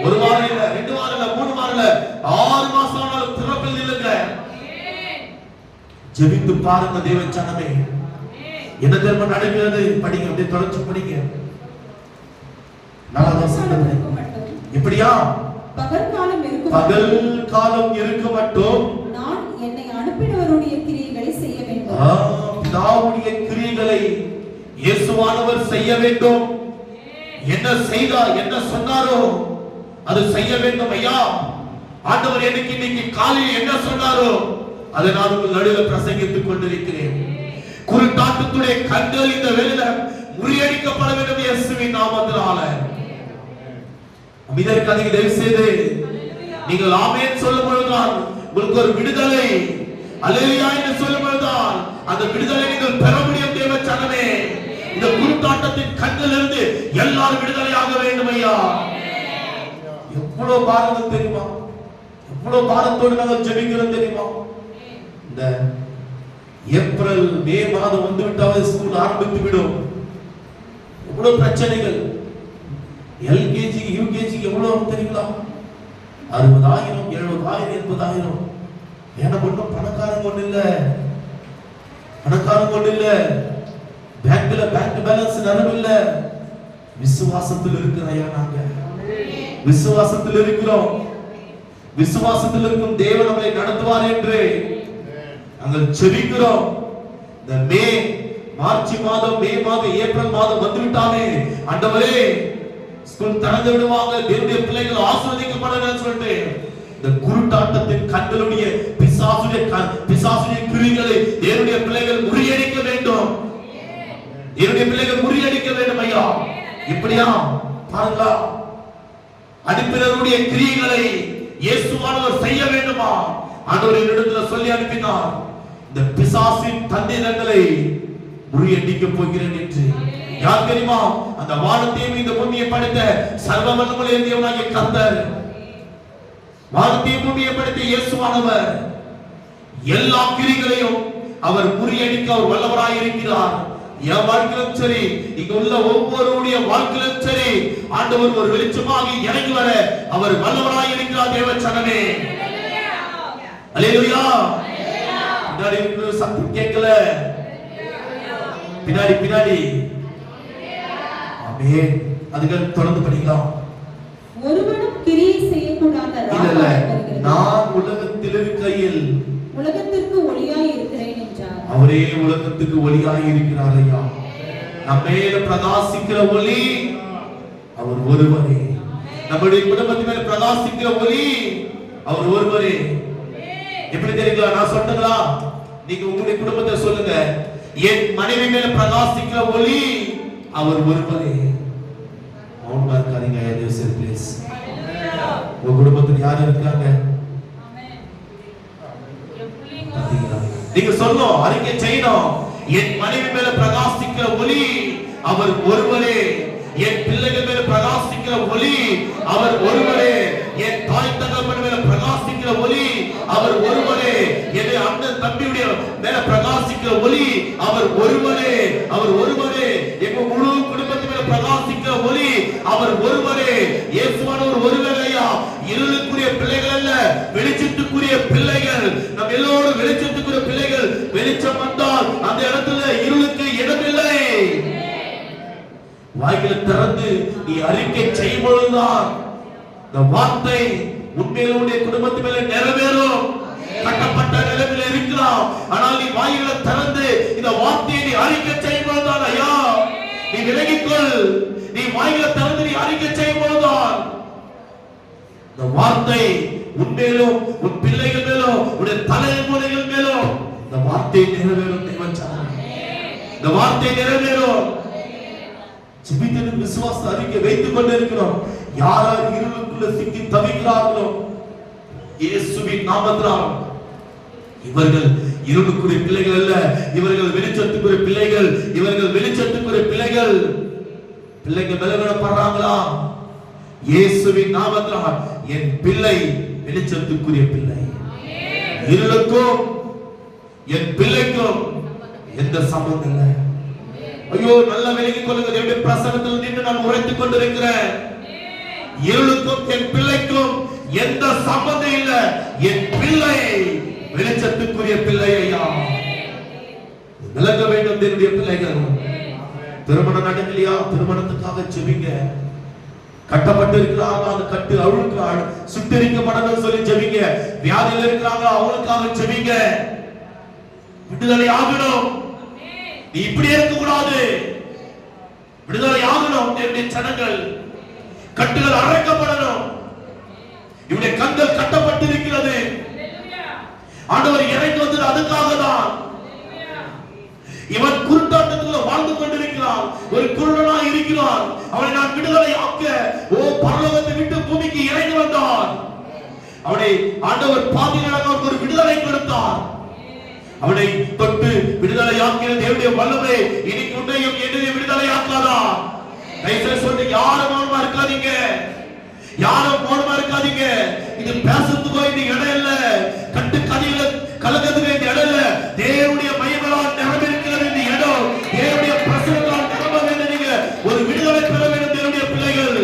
1 வாரம் இல்ல, 2 வாரம் இல்ல, 3 வாரம் இல்ல, 6 மாசம் ஆனாலும் திறப்பில் இல்லைங்க. ஜெபித்து பாருங்க தேவ ஜனமே. என்ன தெரியுமா நடக்கிறது? படிங்க, அப்படியே தொடர்ச்சி படிங்க. எப்படியா? பகல் காலம் இருக்க மட்டும் நான் என்னை அனுப்பினவருடைய கிரியைகளை செய்ய வேண்டும். பிதாவுடைய கிரியைகளை இயேசுவானவர் செய்ய வேண்டும். என்ன செய்தார், என்ன சொன்னாரோ அது செய்ய வேண்டும். ஐயா, ஆண்டவர் எனக்கு இன்னைக்கு காலையில் என்ன சொன்னாரோ அதை நான் உங்கள் நடுவில் பிரசங்கித்துக் கொண்டிருக்கிறேன். குருட்டாட்டத்துடைய கண்கள் இந்த வேளையில முறியடிக்கப்பட வேண்டும் இயேசுவின் நாமத்தினால. இதற்கு தயவு செய்து நீங்கள் ஆமென் சொல்லும் பொழுதுதான் உங்களுக்கு ஒரு விடுதலை, அல்லேலூயா என்று சொல்லும் பொழுதுதான் அந்த விடுதலை நீங்கள் பெற முடியும். தேவ ஜனமே, இந்த குருட்டாட்டத்தின் கண்ணிலிருந்து எல்லாரும் விடுதலையாக வேண்டும். ஐயா, எவ்வளவு பாரம் தெரியுமா? எவ்வளவு பாரத்தோடு நாங்கள் ஜெபிக்கிறோம் தெரியுமா? இந்த ஏப்ரல் மே மாதம் வந்து விட்டால் ஸ்கூல் ஆரம்பித்து விடும். எவ்வளவு பிரச்சனைகள். எல்கேஜி யூகேஜி எவ்வளவு தெரியுங்களா? 60,000, 70,000, 80,000. ஏன்னா ஒன்றும் பணக்காரங்க ஒண்ணு இல்ல, பணக்காரங்க ஒண்ணு இல்ல. பேங்க்ல பேங்க் பேலன்ஸ் நிறைய இல்ல. விசுவாசத்தில் இருக்கிறையா? நாங்க விசுவாசத்தில் இருக்கிறோம். விசுவாசத்தில் இருக்கும் தேவன் நம்மை நடத்துவார் என்று நாங்கள் செபிக்கிறோம். இந்த மார்ச் மாதம், மே மாதம், ஏப்ரல் மாதம் வந்துவிட்டாலே ஆண்டவரே ஸ்கூல் திறந்து விடுவாங்க, தேவனுடைய பிள்ளைகள் ஆசீர்வதிக்கப்படணும்னு சொல்லிட்டு இந்த குருட்டாட்டத்தின் கண்களுடைய பிசாசுடைய கிரியைகளை தேவனுடைய பிள்ளைகள் முறியடிக்க வேண்டும். தேவனுடைய பிள்ளைகள் முறியடிக்க வேண்டும். ஐயா, இப்படியா பாருங்களா? அனுப்பினருடைய கிரியைகளை இயேசுவானவர் செய்ய வேண்டுமா? ஆண்டவர் என்னிடத்தில் சொல்லி அனுப்பினார், இந்த பிசாசின் தந்திரங்களை முறியடிக்க போகிறேன் என்று. யார் தெரியுமா? அந்த வானத்தையும் இந்த பூமியை படைத்த சர்வ வல்லமையுள்ள தேவனாகிய கர்த்தர். வானத்தையும் பூமியை படைத்த இயேசுவானவர் எல்லா கிரியைகளையும் அவர் முறியடிக்க அவர் வல்லவராய் இருக்கிறார். என் வாழ்க்கையிலும் சரி, இங்க உள்ள ஒவ்வொருடைய வாழ்க்கையிலும் சரி, ஆண்டவர் ஒரு வெளிச்சமாக இறங்கி வர அவர் வல்லவராய் இருக்கிறார். தேவ ஜனமே, அல்லேலூயா. பின்னாடி சத்தம் கேட்கல, பின்னாடி ஆமென். அதுக்கு தொடர்ந்து படிக்கலாம். ஒருவனும் கிரியை செய்யக்கூடாத இல்ல, நான் உலகத்தில் இருக்கையில் உலகத்திற்கு ஒளியாய் இருக்கிறேன் என்றார். அவரே உலகத்துக்கு ஒளியாய் இருக்கிறார். ஐயா, நம்மேல பிரகாசிக்கிற ஒளி அவர் ஒருவரே. நம்முடைய குடும்பத்தின் மேல பிரகாசிக்கிற ஒளி அவர் ஒருவரே. எப்படி தெரியுங்களா? நான் சொன்னங்களா? நீங்க உங்களுடைய குடும்பத்தை சொல்லுங்க, என் மனைவி மேல பிரகாசிக்கிற ஒளி அவர் ஒருவரே. மௌனமா இருக்காதீங்க. ப்ளீஸ். உங்க குடும்பத்தில் யார் இருக்காங்க? நீங்க சொல்லணும், அறிக்கை செய்யணும். என் மனைவி மேல பிரகாசிக்கிற ஒளி அவர் ஒருவரே. என் பிள்ளைகள் மேல பிரகாசிக்கிற ஒளி அவர் ஒருவரே. என் தாய் தகப்பன் மேல பிரகாசிக்கிற ஒளி அவர் ஒருவரே. என் அண்ணன் தம்பியுடைய மேல பிரகாசிக்கிற ஒளி அவர் ஒருவரே. அவர் ஒருவரே. எங்க முழு குடும்பத்து மேல பிரகாசிக்கிற ஒளி அவர் ஒருவரே. இயேசுவானவர் ஒருவரையா. இருளுக்குரிய பிள்ளைகள் அல்ல, வெளிச்சத்துக்குரிய பிள்ளைகள். நம்ம எல்லோரும் வெளிச்சத்துக்குரிய பிள்ளைகள். வெளிச்சம் வந்தால் அந்த இடத்துல இருளுக்கு இடமில்லை. வாய்களை திறந்து நீ அறிக்கை செய்யும் பொழுதுதான் இந்த வார்த்தை உண்மையிலுடைய குடும்பத்து மேல நிறைவேறும். கட்டப்பட்ட நிலைமையில இருக்கலாம், ஆனால் நீ வாய்களை திறந்து இந்த வார்த்தையை நீ அறிக்கை செய்யும் பொழுதுதான் ஐயா நீ விலகிக்கொள். நீ வாய்களை திறந்து நீ அறிக்கை செய்யும் பொழுதுதான் இந்த வார்த்தை உண்மையிலும் உன் பிள்ளைகள் மேலும் உடைய தலைமுறைகள் மேலும் இந்த வார்த்தை நிறைவேறும் தேவன். இந்த வார்த்தை நிறைவேறும். ஜெபித்து விசுவாச அறிக்கை வைத்துக் கொண்டிருக்கிறோம். யார் இருளுக்குள்ள சிக்கி தவிக்கிறார்களோ இயேசுவின் நாமத்தினால் இவர்கள் இருளுக்குரிய பிள்ளைகள் அல்ல, இவர்கள் வெளிச்சத்துக்குரிய பிள்ளைகள். இவர்கள் வெளிச்சத்துக்குரிய பிள்ளைகள். பிள்ளைகள் பலவீனப்படுறாங்களா? இயேசுவின் நாமத்தினால் என் பிள்ளை வெளிச்சத்துக்குரிய பிள்ளை. இருளுக்கும் என் பிள்ளைக்கும் எந்த சம்பந்தம் இல்லை. ஐயோ, நல்ல விலகிக் கொள்ளுங்க. தேவனுடைய பிரசன்னத்தில் நின்று நான் உரைத்துக் கொண்டிருக்கிறேன். இருளுக்கும் என் பிள்ளைக்கும் எந்த சம்பந்தம் இல்லை. என் பிள்ளை வெளிச்சத்துக்குரிய பிள்ளை. ஐயா, விளங்க வேண்டும். தேவனுடைய பிள்ளைகள் திருமணம் நடக்கலையா? திருமணத்துக்காக ஜெபிங்க. கட்டப்பட்டு இருக்கிறாங்க, அந்த கட்டு அழுக்கு சுட்டரிக்கப்படணும்னு சொல்லி ஜெபிங்க. வியாதியில் இருக்கிறாங்க, அவங்களுக்காக ஜெபிங்க. விடுதலை ஆகணும். நீ இப்படி இருக்க கூடாது. விடுதலை ஆகணும். தேவனுடைய ஜனங்கள் கட்டுகள் அழைக்கப்படணும். இவருடைய கண்கள் கட்டப்பட்டு இருக்கிறது. ஆண்டவர் இறங்கி வந்தது அதுக்காக தான். இவன் குருட்டாட்டத்தில் வாழ்ந்து கொண்டிருக்கிறான். ஒரு குருடனா இருக்கிறான். அவனை நான் விடுதலை ஆக்க பரலோகத்தை விட்டு பூமிக்கு இறங்கி வந்தான். அவனை ஆண்டவர் பாதியிலாக ஒரு விடுதலை கொடுத்தார். அவனை தொட்டு விடுதலை ஆக்கிய தேவனுடைய வல்லமை இன்னைக்கு உன்னையும் என்னையும் விடுதலை ஆக்காதா? தயவுசெய்து சொல்லி யாரும் மௌனமா இருக்காதீங்க. யாரும் மௌனமா இருக்காதீங்க. இது பேசுறதுக்கோ இந்த இடம் இல்ல. கட்டு கதையில கலக்கிறதுக்கு இந்த இடம் இல்ல. தேவனுடைய மகிமையால் நிரம்பியிருக்கிறது இந்த இடம். தேவனுடைய பிரசன்னத்தால் நிரம்ப வேண்டும். நீங்க ஒரு விடுதலை பெற வேண்டும். தேவனுடைய பிள்ளைகள்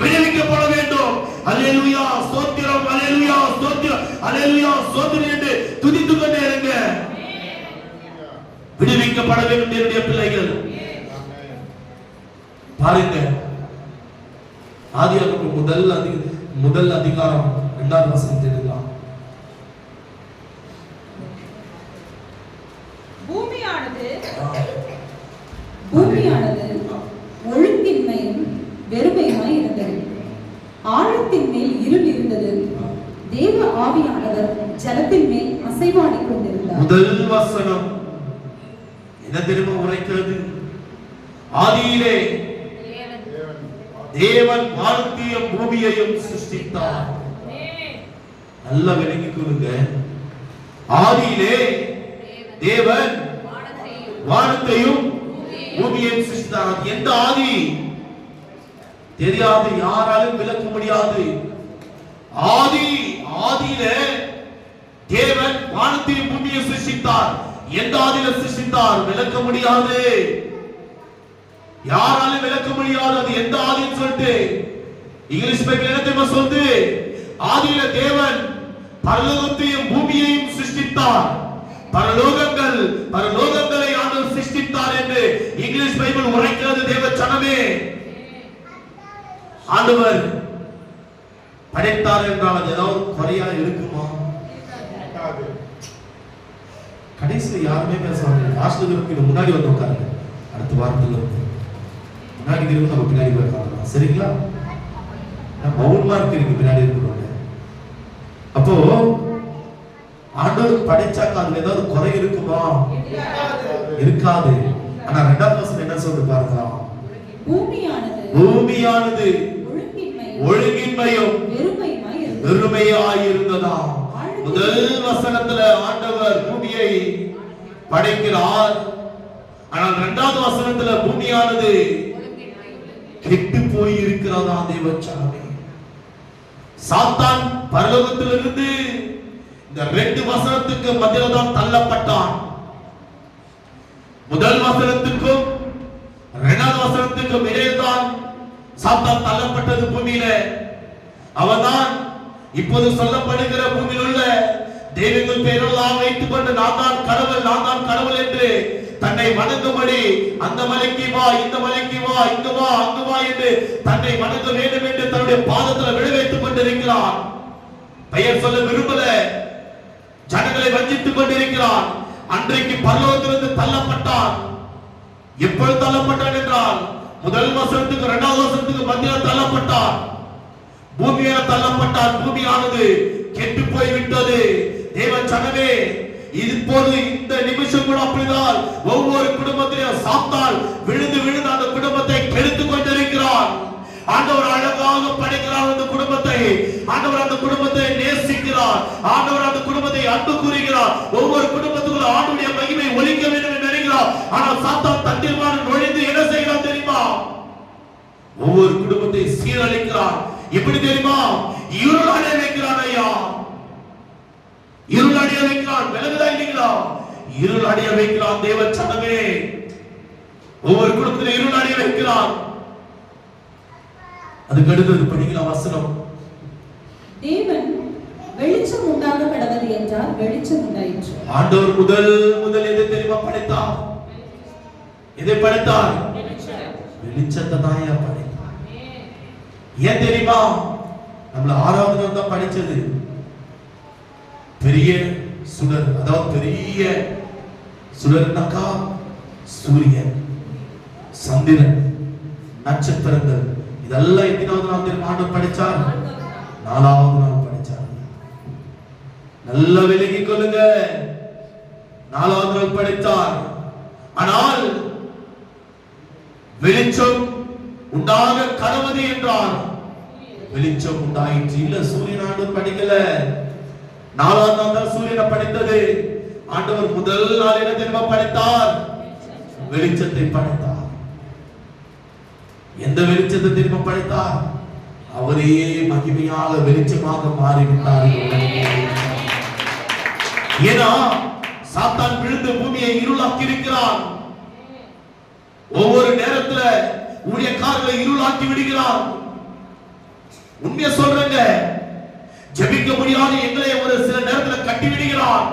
விடுவிக்கப்பட வேண்டும். அல்லேலூயா, ஸ்தோத்திரம், அல்லேலூயா, ஸ்தோத்திரம், அல்லேலூயா, ஸ்தோத்திரம் என்று துதித்துக் கொண்டே இருங்க. விடுவிக்கப்பட வேண்டும் தேவனுடைய பிள்ளைகள். பாருங்க, ஆதியாகமம் முதல் அதிகாரம் 2வது வசனத்தை எடுக்கலாம். பூமியானது ஒழுங்கின்மையும் வெறுமையுமாய் இருந்தது. ஆழத்தின் மேல் இருள் இருந்தது. தேவ ஆவியானவர் ஜலத்தின் மேல் அசைவாடிக் கொண்டிருந்தார். முதல் வசனம் என்ன தெரியுமா உரைக்கிறது? ஆதியிலே தேவன் வானத்தையும் பூமியையும் சிருஷ்டித்தார். நல்ல விளங்கிக் கொள்ளுங்க. ஆதியிலே தேவன் வானத்தையும் பூமியையும் சிருஷ்டித்தார். எந்த ஆதி தெரியாது, யாராலும் விளக்க முடியாது. ஆதியிலே தேவன் வானத்தையும் பூமியை சிருஷ்டித்தார். எந்த ஆதியில சிருஷ்டித்தார்? விளக்க முடியாது, யாராலும் விளக்க முடியாது. அது எந்த ஆதின்னு சொல்லிட்டு இங்கிலீஷ் பைபிள் என்ன தெரியுமா சொல்லுது? ஆதியில தேவன் பரலோகத்தையும் பூமியையும் சிருஷ்டித்தார். பரலோகங்களை ஆண்டவர் சிருஷ்டித்தார் என்று இங்கிலீஷ் பைபிள் உரைக்கிறது. தேவ ஜனமே, ஆண்டவர் படைத்தார் என்றால் அது ஏதாவது குறையா இருக்குமா? கடைசியில் யாருமே பேசுவாங்க. ஆசிரியருக்கு முன்னாடி வந்து உட்காருங்க. அடுத்த வாரத்தில் முன்னாடி இருக்கு, நம்ம பின்னாடி போய் உட்காரலாம். சரிங்களா? மௌனமா இருக்கிறீங்க பின்னாடி இருக்கிறவங்க. அப்போ ஆண்டவர் படைச்சாக்க அதுல ஏதாவது குறை இருக்குமா? இருக்காது. ஆனா 2வது வசனம் என்ன சொல்லுது பாருங்க. பூமியானது ஒழுங்கின்மையும் வெறுமையாய் இருந்ததா. முதல் வசனத்துல ஆண்டவர் பூமியை படைக்கிறார். ஆனால் 2வது வசனத்துல பூமியானது கெட்டு போய் இருக்கிறதா. தேவச்சனமே, சாத்தான் பரலோகத்திலிருந்து இந்த 2 வசனத்துக்கு மத்தியில தான் தள்ளப்பட்டான். முதல் வசனத்துக்கும் 2வது வசனத்துக்கும் இடையே தான் சாத்தான் தள்ளப்பட்டது பூமியில. அவன்தான் இப்போது சொல்லப்படுகிற பூமியில் உள்ள தெய்வங்கள் பேரெல்லாம் வைத்துக் கொண்டு நான் தான் கடவுள் என்று தன்னை வணங்கும்படி அந்த மலைக்கு வா, இந்த மலைக்கு வா, இங்கு வா, அங்கு வா என்று தன்னை வணங்க வேண்டும் என்று தன்னுடைய பாதத்தில் விழ வைத்துக் கொண்டிருக்கிறான். பெயர் சொல்ல விரும்பல, ஜனங்களை வஞ்சித்துக் கொண்டிருக்கிறான். அன்றைக்கு பரலோகத்திலிருந்து தள்ளப்பட்டான். எப்பொழுது தள்ளப்பட்டான் என்றால் முதல் வசனத்துக்கு 2வது வசனத்துக்கு மத்தியில் தள்ளப்பட்டான். பூமியில தள்ளப்பட்டான். பூமியானது கெட்டு போய் விட்டது. தேவ ஜனமே, இப்போது இந்த நிமிஷம் கூட அப்படிதான் ஒவ்வொரு குடும்பத்திலும் சாத்தான் விழுந்து விழுந்து அந்த குடும்பத்தை கெடுத்துக் கொண்டிருக்கிறார். ஆண்டவர் அழகாக படைக்கிறார் அந்த குடும்பத்தை. ஆண்டவர் அந்த குடும்பத்தை நேசிக்கிறார். ஆண்டவர் அந்த குடும்பத்தை அன்பு கூறுகிறார். ஒவ்வொரு குடும்பத்துக்குள்ள ஆண்டவருடைய மகிமை ஒலிக்க வேண்டும் என்று நினைக்கிறார். ஆனால் சாத்தான் தந்திரமான நுழைந்து என்ன செய்கிறான் தெரியுமா? ஒவ்வொரு குடும்பத்தை சீரழிக்கிறான். எப்படி தெரியுமா? இருள் அடைய வைக்கிறான். ஐயா, இருள் அடைய வைக்கிறான். விலகுதா இல்லைங்களா? இருள் அடைய வைக்கிறான். தேவ சனமே, ஒவ்வொரு குடும்பத்திலும் இருள் அடைய வைக்கிறான். அதுக்கு அடுத்தது படிக்கலாம் வசனம். தேவன் வெளிச்சம் உண்டாக கடவது என்றால் வெளிச்சம் உண்டாயிற்று. ஆண்டவர் முதல் எதை தெரியுமா படைத்தார்? எதை படைத்தார்? வெளிச்சத்தை தான் படைத்தார். ஏன் தெரியுமா? நம்மள 6வது நாள் தான் படைச்சது. பெரிய சுடர், அதாவது பெரிய சுடர்னாக்கா சூரியன், சந்திரன், நட்சத்திரங்கள், இதெல்லாம் எத்தனாவது நாள் தெரியுமா ஆண்டவர் படைச்சார்? 4வது நாள் படைச்சார். நல்ல விலகிக் கொள்ளுங்க. 4வது நாள் படைத்தார். ஆனால் வெளிச்சம் உண்டாக கடவது என்றார். வெளிச்சம் உண்டாயிற்று. இல்ல, சூரியன் ஆண்டவர் படைக்கல. 4வது நாள் தான் சூரியனை படைத்தது. ஆண்டவர் முதல் நாள் என்ன தெரியுமா படைத்தார்? வெளிச்சத்தை படைத்தார். எந்த வெளிச்சத்தை தெரியுமா படைத்தார்? அவரே மகிமையாக வெளிச்சமாக மாறிவிட்டார். ஏன்னா சாத்தான் விழுந்து பூமியை இருளாக்கி இருக்கிறான். ஒவ்வொரு நேரத்துல ஊழியக்காரர்களை இருளாக்கி விடுகிறான். உண்மையை சொல்றேங்க, ஜெபிக்க முடியாத எங்களை ஒரு சில நேரத்துல கட்டி விடுகிறான்.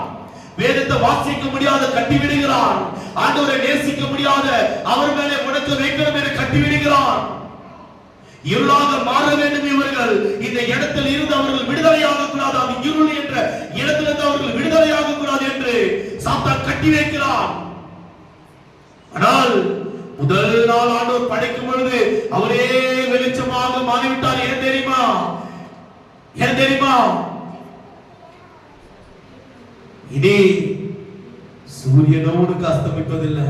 வேதத்தை வாசிக்க முடியாத கட்டி விடுகிறான். ஆண்டவரை நேசிக்க முடியாத அவர் மேலே முடக்க வைக்கணும் என கட்டி விடுகிறான். இருளாக மாற வேண்டும். இவர்கள் இந்த இடத்தில் இருந்து அவர்கள் விடுதலையாக கூடாது. அது இருள் என்ற இடத்திலிருந்து அவர்கள் விடுதலையாக கூடாது என்று சாத்தான் கட்டி வைக்கிறான். ஆனால் முதல் நாள் ஆண்டவர் படைக்கும் பொழுது அவரே வெளிச்சமாக மாறிவிட்டார். ஏன் தெரியுமா? ஏன் தெரியுமா? இனி சூரியனோடு அஸ்தமிப்பதில்லை.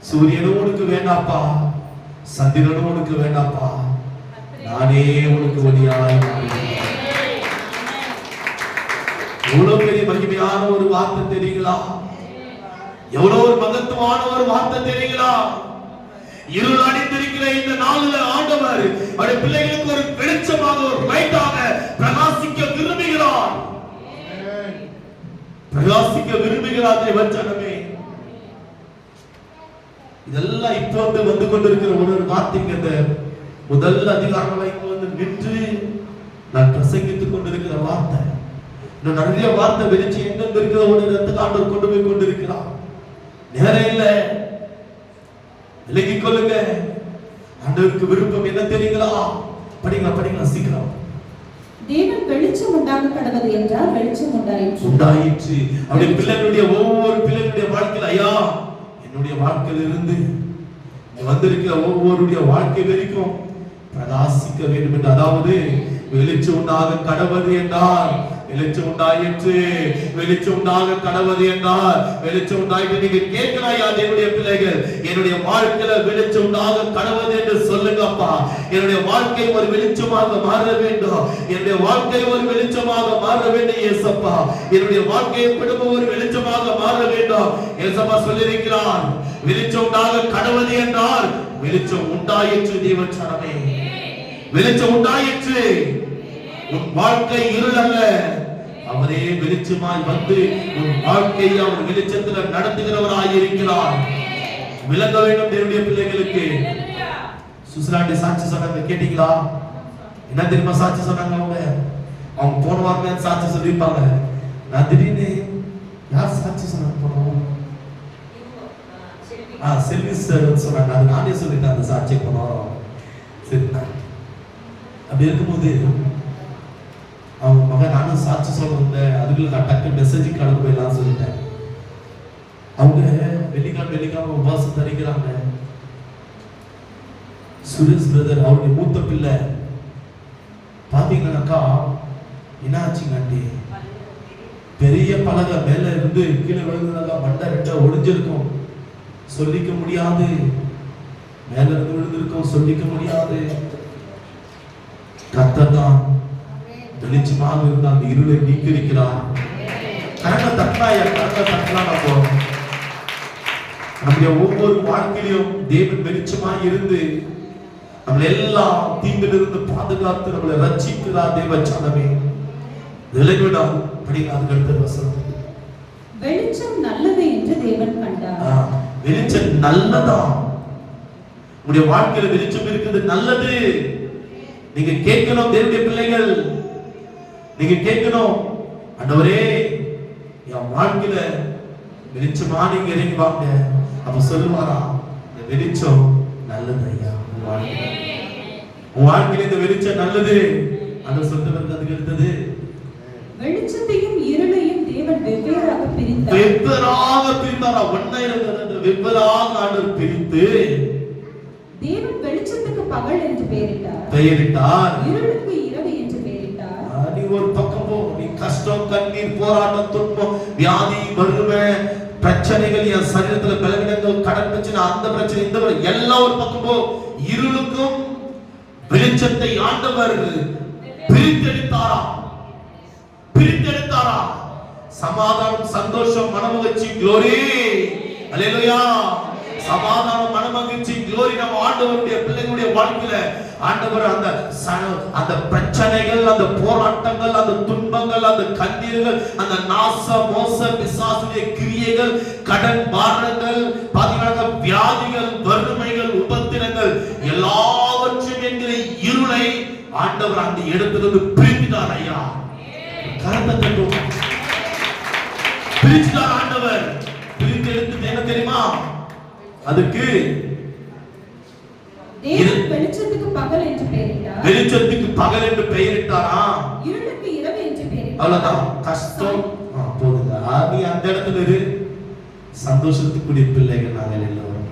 சூரியனோடு வேண்டாப்பா, சந்திரனோடு வேண்டாப்பா, நானே உனக்கு ஒளியாய். எவ்வளவு பெரிய மகிமையான ஒரு வார்த்தை தெரியுங்களா? எவ்வளவு ஒரு மகத்துவமான ஒரு வார்த்தை தெரியுங்களா? இருள் அடைந்திருக்கிற இந்த நாளில் ஆண்டவர் அவருடைய பிள்ளைகளுக்கு ஒரு வெளிச்சமாக, ஒரு லைட்டாக பிரகாசிக்க விரும்புகிறார். பிரகாசிக்க விரும்புகிறார் தேவச்சனமே. இதெல்லாம் இப்போ வந்து கொண்டிருக்கிற ஒரு வார்த்தைங்க. இந்த முதல் அதிகாரங்களை வந்து நின்று நான் பிரசங்கித்துக் கொண்டிருக்கிற வார்த்தை. இன்னும் நிறைய வார்த்தை வெளிச்சு எங்க இருக்கிற ஒரு இடத்துக்கு ஆண்டவர் கொண்டு போய் கொண்டிருக்கிறார். நேரம் இல்ல, விலகிக் கொள்ளுங்க. ஆண்டவருக்கு விருப்பம் என்ன தெரியுங்களா? படிங்களா சீக்கிரம். தேவன் வெளிச்சம் உண்டாக கடவது என்றால் வெளிச்சம் உண்டாயிற்று. அவருடைய பிள்ளைகளுடைய ஒவ்வொரு பிள்ளைகளுடைய வாழ்க்கையில், ஐயா, என்னுடைய வாழ்க்கையில் இருந்து வந்திருக்கிற ஒவ்வொருடைய வாழ்க்கை வரைக்கும் பிரகாசிக்க வேண்டும் என்று, அதாவது வெளிச்சம் உண்டாக கடவது என்றால் வெளிச்சம் உண்டாயிற்று. வெளிச்சம் உண்டாக கடவது என்றால் வெளிச்சம் உண்டாயிற்று. நீங்க கேட்கிறாயா என்னுடைய பிள்ளைகள், என்னுடைய வாழ்க்கையில வெளிச்சம் உண்டாக கடவது என்று சொல்லுங்கப்பா. என்னுடைய வாழ்க்கை ஒரு வெளிச்சமாக மாற வேண்டும். என்னுடைய வாழ்க்கை ஒரு வெளிச்சமாக மாற வேண்டும் ஏசப்பா. என்னுடைய வாழ்க்கையை குடும்பம் ஒரு வெளிச்சமாக மாற வேண்டும் ஏசப்பா சொல்லியிருக்கிறார். வெளிச்சம் உண்டாக கடவது என்றால் வெளிச்சம் உண்டாயிற்று. தேவச்சனமே, வெளிச்சம் உண்டாயிற்று. உன் வாழ்க்கை இருள் அல்ல, அவரே வெளிச்சமாய் வந்து உன் வாழ்க்கையை அவர் வெளிச்சத்தில் நடத்துகிறவராய் இருக்கிறார். விளங்க வேண்டும் தேவனுடைய பிள்ளைகளுக்கு. சுசலாண்டி சாட்சி சொன்னாங்க, கேட்டீங்களா? என்ன தெரியுமா சாட்சி சொன்னாங்க? அவங்க போன வாரம் சாட்சி சொல்லியிருப்பாங்க. நான் திடீர்னு யார் சாட்சி சொன்னாங்க போனோம்? செல்வி சார் சொன்னாங்க. அது நானே சொல்லிட்டேன் அந்த சாட்சி போனோம். சரி, அப்படி இருக்கும்போது அவங்க மகன் நானும் சாட்சி சொல்றேன். அதுக்குள்ள நான் டக்கு மெசேஜ் கடந்து போயிடலாம் சொல்லிட்டேன். அவங்க வெள்ளிக்கிழமை உபவாசம் தரிக்கிறாங்க. சுரேஷ் பிரதர் அவருடைய மூத்த பிள்ளை பாத்தீங்கன்னாக்கா என்ன ஆச்சுங்க ஆண்டி? பெரிய பலகை மேல இருந்து கீழே விழுந்ததாக மண்டை ரெண்டா ஒடிஞ்சிருக்கும், சொல்லிக்க முடியாது. மேல இருந்து விழுந்திருக்கும், சொல்லிக்க முடியாது. கர்த்தர் தான் வெளிச்சமாக இருந்த அந்த இருளை நீக்கிருக்கிறார். கரங்களை தட்டினாயா, கரங்களை தட்டலாம். அப்போ நம்முடைய ஒவ்வொரு வாழ்க்கையிலும் தேவன் வெளிச்சமாக இருந்து நம்மளை எல்லாம் தீங்கிலிருந்து பாதுகாத்து நம்மளை ரட்சிக்கிறார். தேவ சனமே விலகிவிடாம். படிக்காது அடுத்த வசனம். வெளிச்சம் நல்லது என்று தேவன் கண்டார். வெளிச்சம் நல்லதா? உங்களுடைய வாழ்க்கையில வெளிச்சம் இருக்குது, நல்லது. நீங்க கேட்கணும், தேவனுடைய பிள்ளைகள், நீங்க கேட்கணும், ஆண்டவரே என் வாழ்க்கையில வெளிச்சமா நீங்க இறங்கி வாங்க. அப்ப சொல்லுவாரா, இந்த வெளிச்சம் நல்லது ஐயா. உன் வாழ்க்கையில இந்த வெளிச்சம் நல்லது. அதை சொல்றவருக்கு அதுக்கு எடுத்தது வெளிச்சத்தையும் இருளையும் தேவன் வெவ்வேறாக பிரித்தார். வெவ்வேறாக பிரித்தாரா? ஒண்ணா இருந்தது வெவ்வேறாக ஆண்டவர் பிரித்து தேவன் வெளிச்சத்துக்கு பகல் என்று பெயரிட்டார், இருளுக்கு இரவு என்று பெயரிட்டார். நீ ஒரு பக்கம் போ, நீ கஷ்டம், கண்ணீர், போராட்டம், துன்பம், வியாதி, வறுமை, பிரச்சனைகள், என் சரீரத்துல பலவீனங்கள், கடன் பிரச்சனை, அந்த பிரச்சனை, இந்த எல்லாம் ஒரு பக்கம் போ. இருளுக்கும் வெளிச்சத்தை ஆண்டவர் பிரித்தெடுத்தாரா? பிரித்தெடுத்தாரா? சமாதானம், சந்தோஷம், மனமகிழ்ச்சி, glory, அல்லேலூயா. சமாதானம், மனமகிழ்ச்சி, glory நம்ம ஆண்டவருடைய பிள்ளைகளுடைய வாழ்க்கையில ஆண்டவர் அந்த பிரச்சனைகள், அந்த போராட்டங்கள், அந்த துன்பங்கள், அந்த கண்ணீர்கள், அந்த நாச மோச பிசாசுடைய கிரியைகள், கடன் பாரங்கள், பாத்தீங்கன்னா வியாதிகள், வறுமைகள், உபத்திரங்கள் எல்லாவற்றையும் என்கிற இருளை ஆண்டவர் அந்த இடத்திலிருந்து பிரித்தார் ஐயா. கரத்தை தட்டும். பிரித்தார் ஆண்டவர். பிரித்து எடுத்து என்ன தெரியுமா? அதுக்கு தேவன் வெளிச்சத்துக்கு பகல் என்று பெயரிட்டார், வெளிச்சத்துக்கு பகல் என்று பெயரிட்டாரா? இருளுக்கு இரவு என்று பெயரிட்டார். அவ்வளவுதான். கஷ்டம் போதுங்க. நீ அந்த இடத்துல இரு. சந்தோஷத்துக்குரிய பிள்ளைகள் நாங்கள் எல்லோரும்.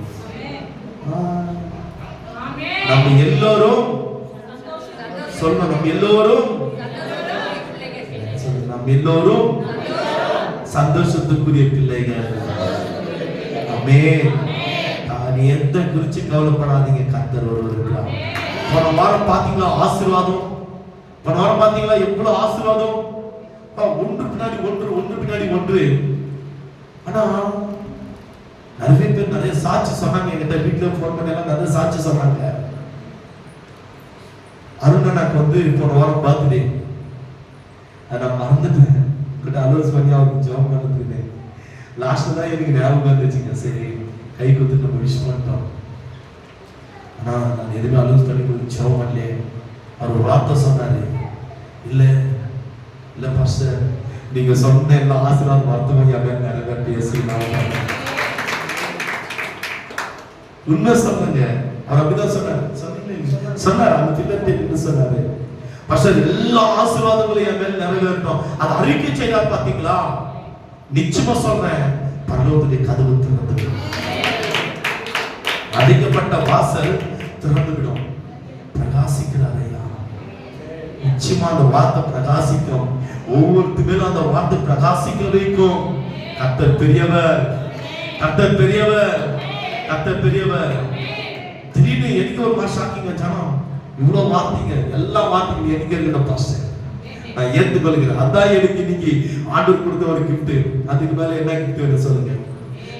நம்ம எல்லோரும் சொல்லணும், நம்ம எல்லோரும் நம்ம எல்லோரும் சந்தோஷத்துக்குரிய பிள்ளைகள். ஆமென். நீ எந்த குறிச்சு கவலைப்படாதீங்க, கர்த்தர் ஒருவர் இருக்கிறார். போன வாரம் பாத்தீங்களா ஆசீர்வாதம்? போன வாரம் பாத்தீங்களா எவ்வளவு ஆசீர்வாதம்? ஒன்று பின்னாடி ஒன்று, ஒன்று பின்னாடி ஒன்று. ஆனா நிறைய பேர் நிறைய சாட்சி சொன்னாங்க. என்கிட்ட வீட்டுல போன் பண்ணி எல்லாம் நிறைய சாட்சி சொன்னாங்க. அருணனுக்கு வந்து போன வாரம் பர்த்டே, நான் மறந்துட்டேன். கிட்ட அலோஸ் பண்ணி அவருக்கு ஜாப் பண்ணிட்டு லாஸ்ட்ல தான் எனக்கு ஞாபகம் வந்துச்சுங்க. சரி கை கொடுத்து நம்ம விஷ் பண்ணிட்டோம். ஆனா நான் எதுவுமே அலோஸ் பண்ணி கொடுத்து ஜாப் பண்ணல. அவர் ஒரு வார்த்தை சொன்னாரு, இல்ல இல்ல பாஸ்டர், நீங்க சொன்ன எல்லா ஆசீர்வாதம் வார்த்தையாக நிறைய பேசலாம். உண்மை சொன்னாங்க. அவர் அப்படிதான் சொன்னாரு. சொன்னாரு அந்த திட்டத்தை சொன்னாரு, பாஸ்டர் எல்லா ஆசீர்வாதங்களும் என் மேல் நிறைவேறட்டும். அது அறிக்கை செய்தார். பாத்தீங்களா? நிச்சயமா சொல்றேன், பரலோகத்துடைய கதவு திறந்து, அடைக்கப்பட்ட வாசல் திறந்து விடும். பிரகாசிக்கிறார் ஐயா. நிச்சயமா அந்த வார்த்தை பிரகாசிக்கும். ஒவ்வொருத்து மேலும் அந்த வார்த்தை பிரகாசிக்க வைக்கும். கர்த்தர் பெரியவர், கர்த்தர் பெரியவர், கர்த்தர் பெரியவர். திடீர்னு எனக்கு ஒரு மாதிரி ஷாக்கிங்க. ஜனம் இவ்வளவு வார்த்தைங்க, எல்லா வார்த்தைகளும் எனக்கு இருக்கிற பாஸ்டர் நான் ஏற்றுக்கொள்கிறேன். அதான் எனக்கு இன்னைக்கு ஆண்டவர் கொடுத்த ஒரு கிஃப்ட். அதுக்கு மேல என்ன கிஃப்ட் சொல்லுங்க.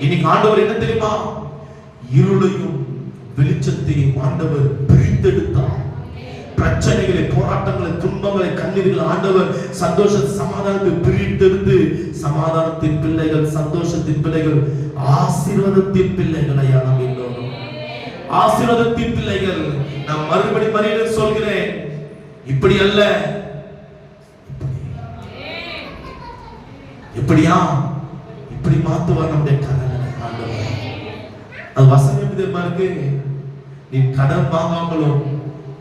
இன்னைக்கு ஆண்டவர் என்ன தெரியுமா? இருளையும் வெளிச்சத்தையும் ஆண்டவர் பிரித்தெடுத்தார். பிரச்சனைகளை, போராட்டங்களை, துன்பங்களை, கண்ணீர்களை ஆண்டவர் சந்தோஷ சமாதானத்தை பிரித்தெடுத்து சமாதானத்தின் பிள்ளைகள், சந்தோஷத்தின் பிள்ளைகள், ஆசீர்வாதத்தின் பிள்ளைகள் ஐயா. நாம் எல்லோரும் ஆசீர்வாதத்தின் பிள்ளைகள். நான் மறுபடியும் சொல்கிறேன், இப்படி அல்ல, எப்படியா இப்படி மாத்துவார் நம்முடைய கடனை ஆண்டவர். அது வசனம் எப்படி தெரியுமா இருக்கு? நீ கடன் வாங்காமலும்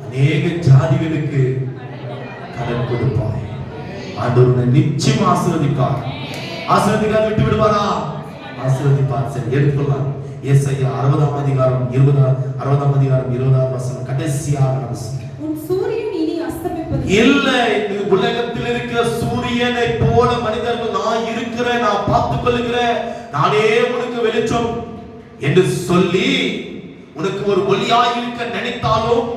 அநேக ஜாதிகளுக்கு கடன் கொடுப்பாய். ஆண்டவர் நிச்சயம் ஆசீர்வதிப்பார். ஆசீர்வதிக்காத விட்டு விடுவாரா? ஆசீர்வதிப்பார். சரி, எடுத்துக்கொள்ளலாம். ஏசாயா 60ஆம் அதிகாரம் 20வது வசனம் கடைசியாக உன் சூரியன் இனி அஸ்தமிப்பது இல்லை. உலகத்தில் இருக்கிற சூரியனை போல மனிதர்கள் நான் இருக்கிறேன், நான் பார்த்துக் கொள்கிறேன், நானே உனக்கு வெளிச்சம் என்று சொல்லி உனக்கு ஒரு ஒளியாய் இருக்க நினைத்தாலும்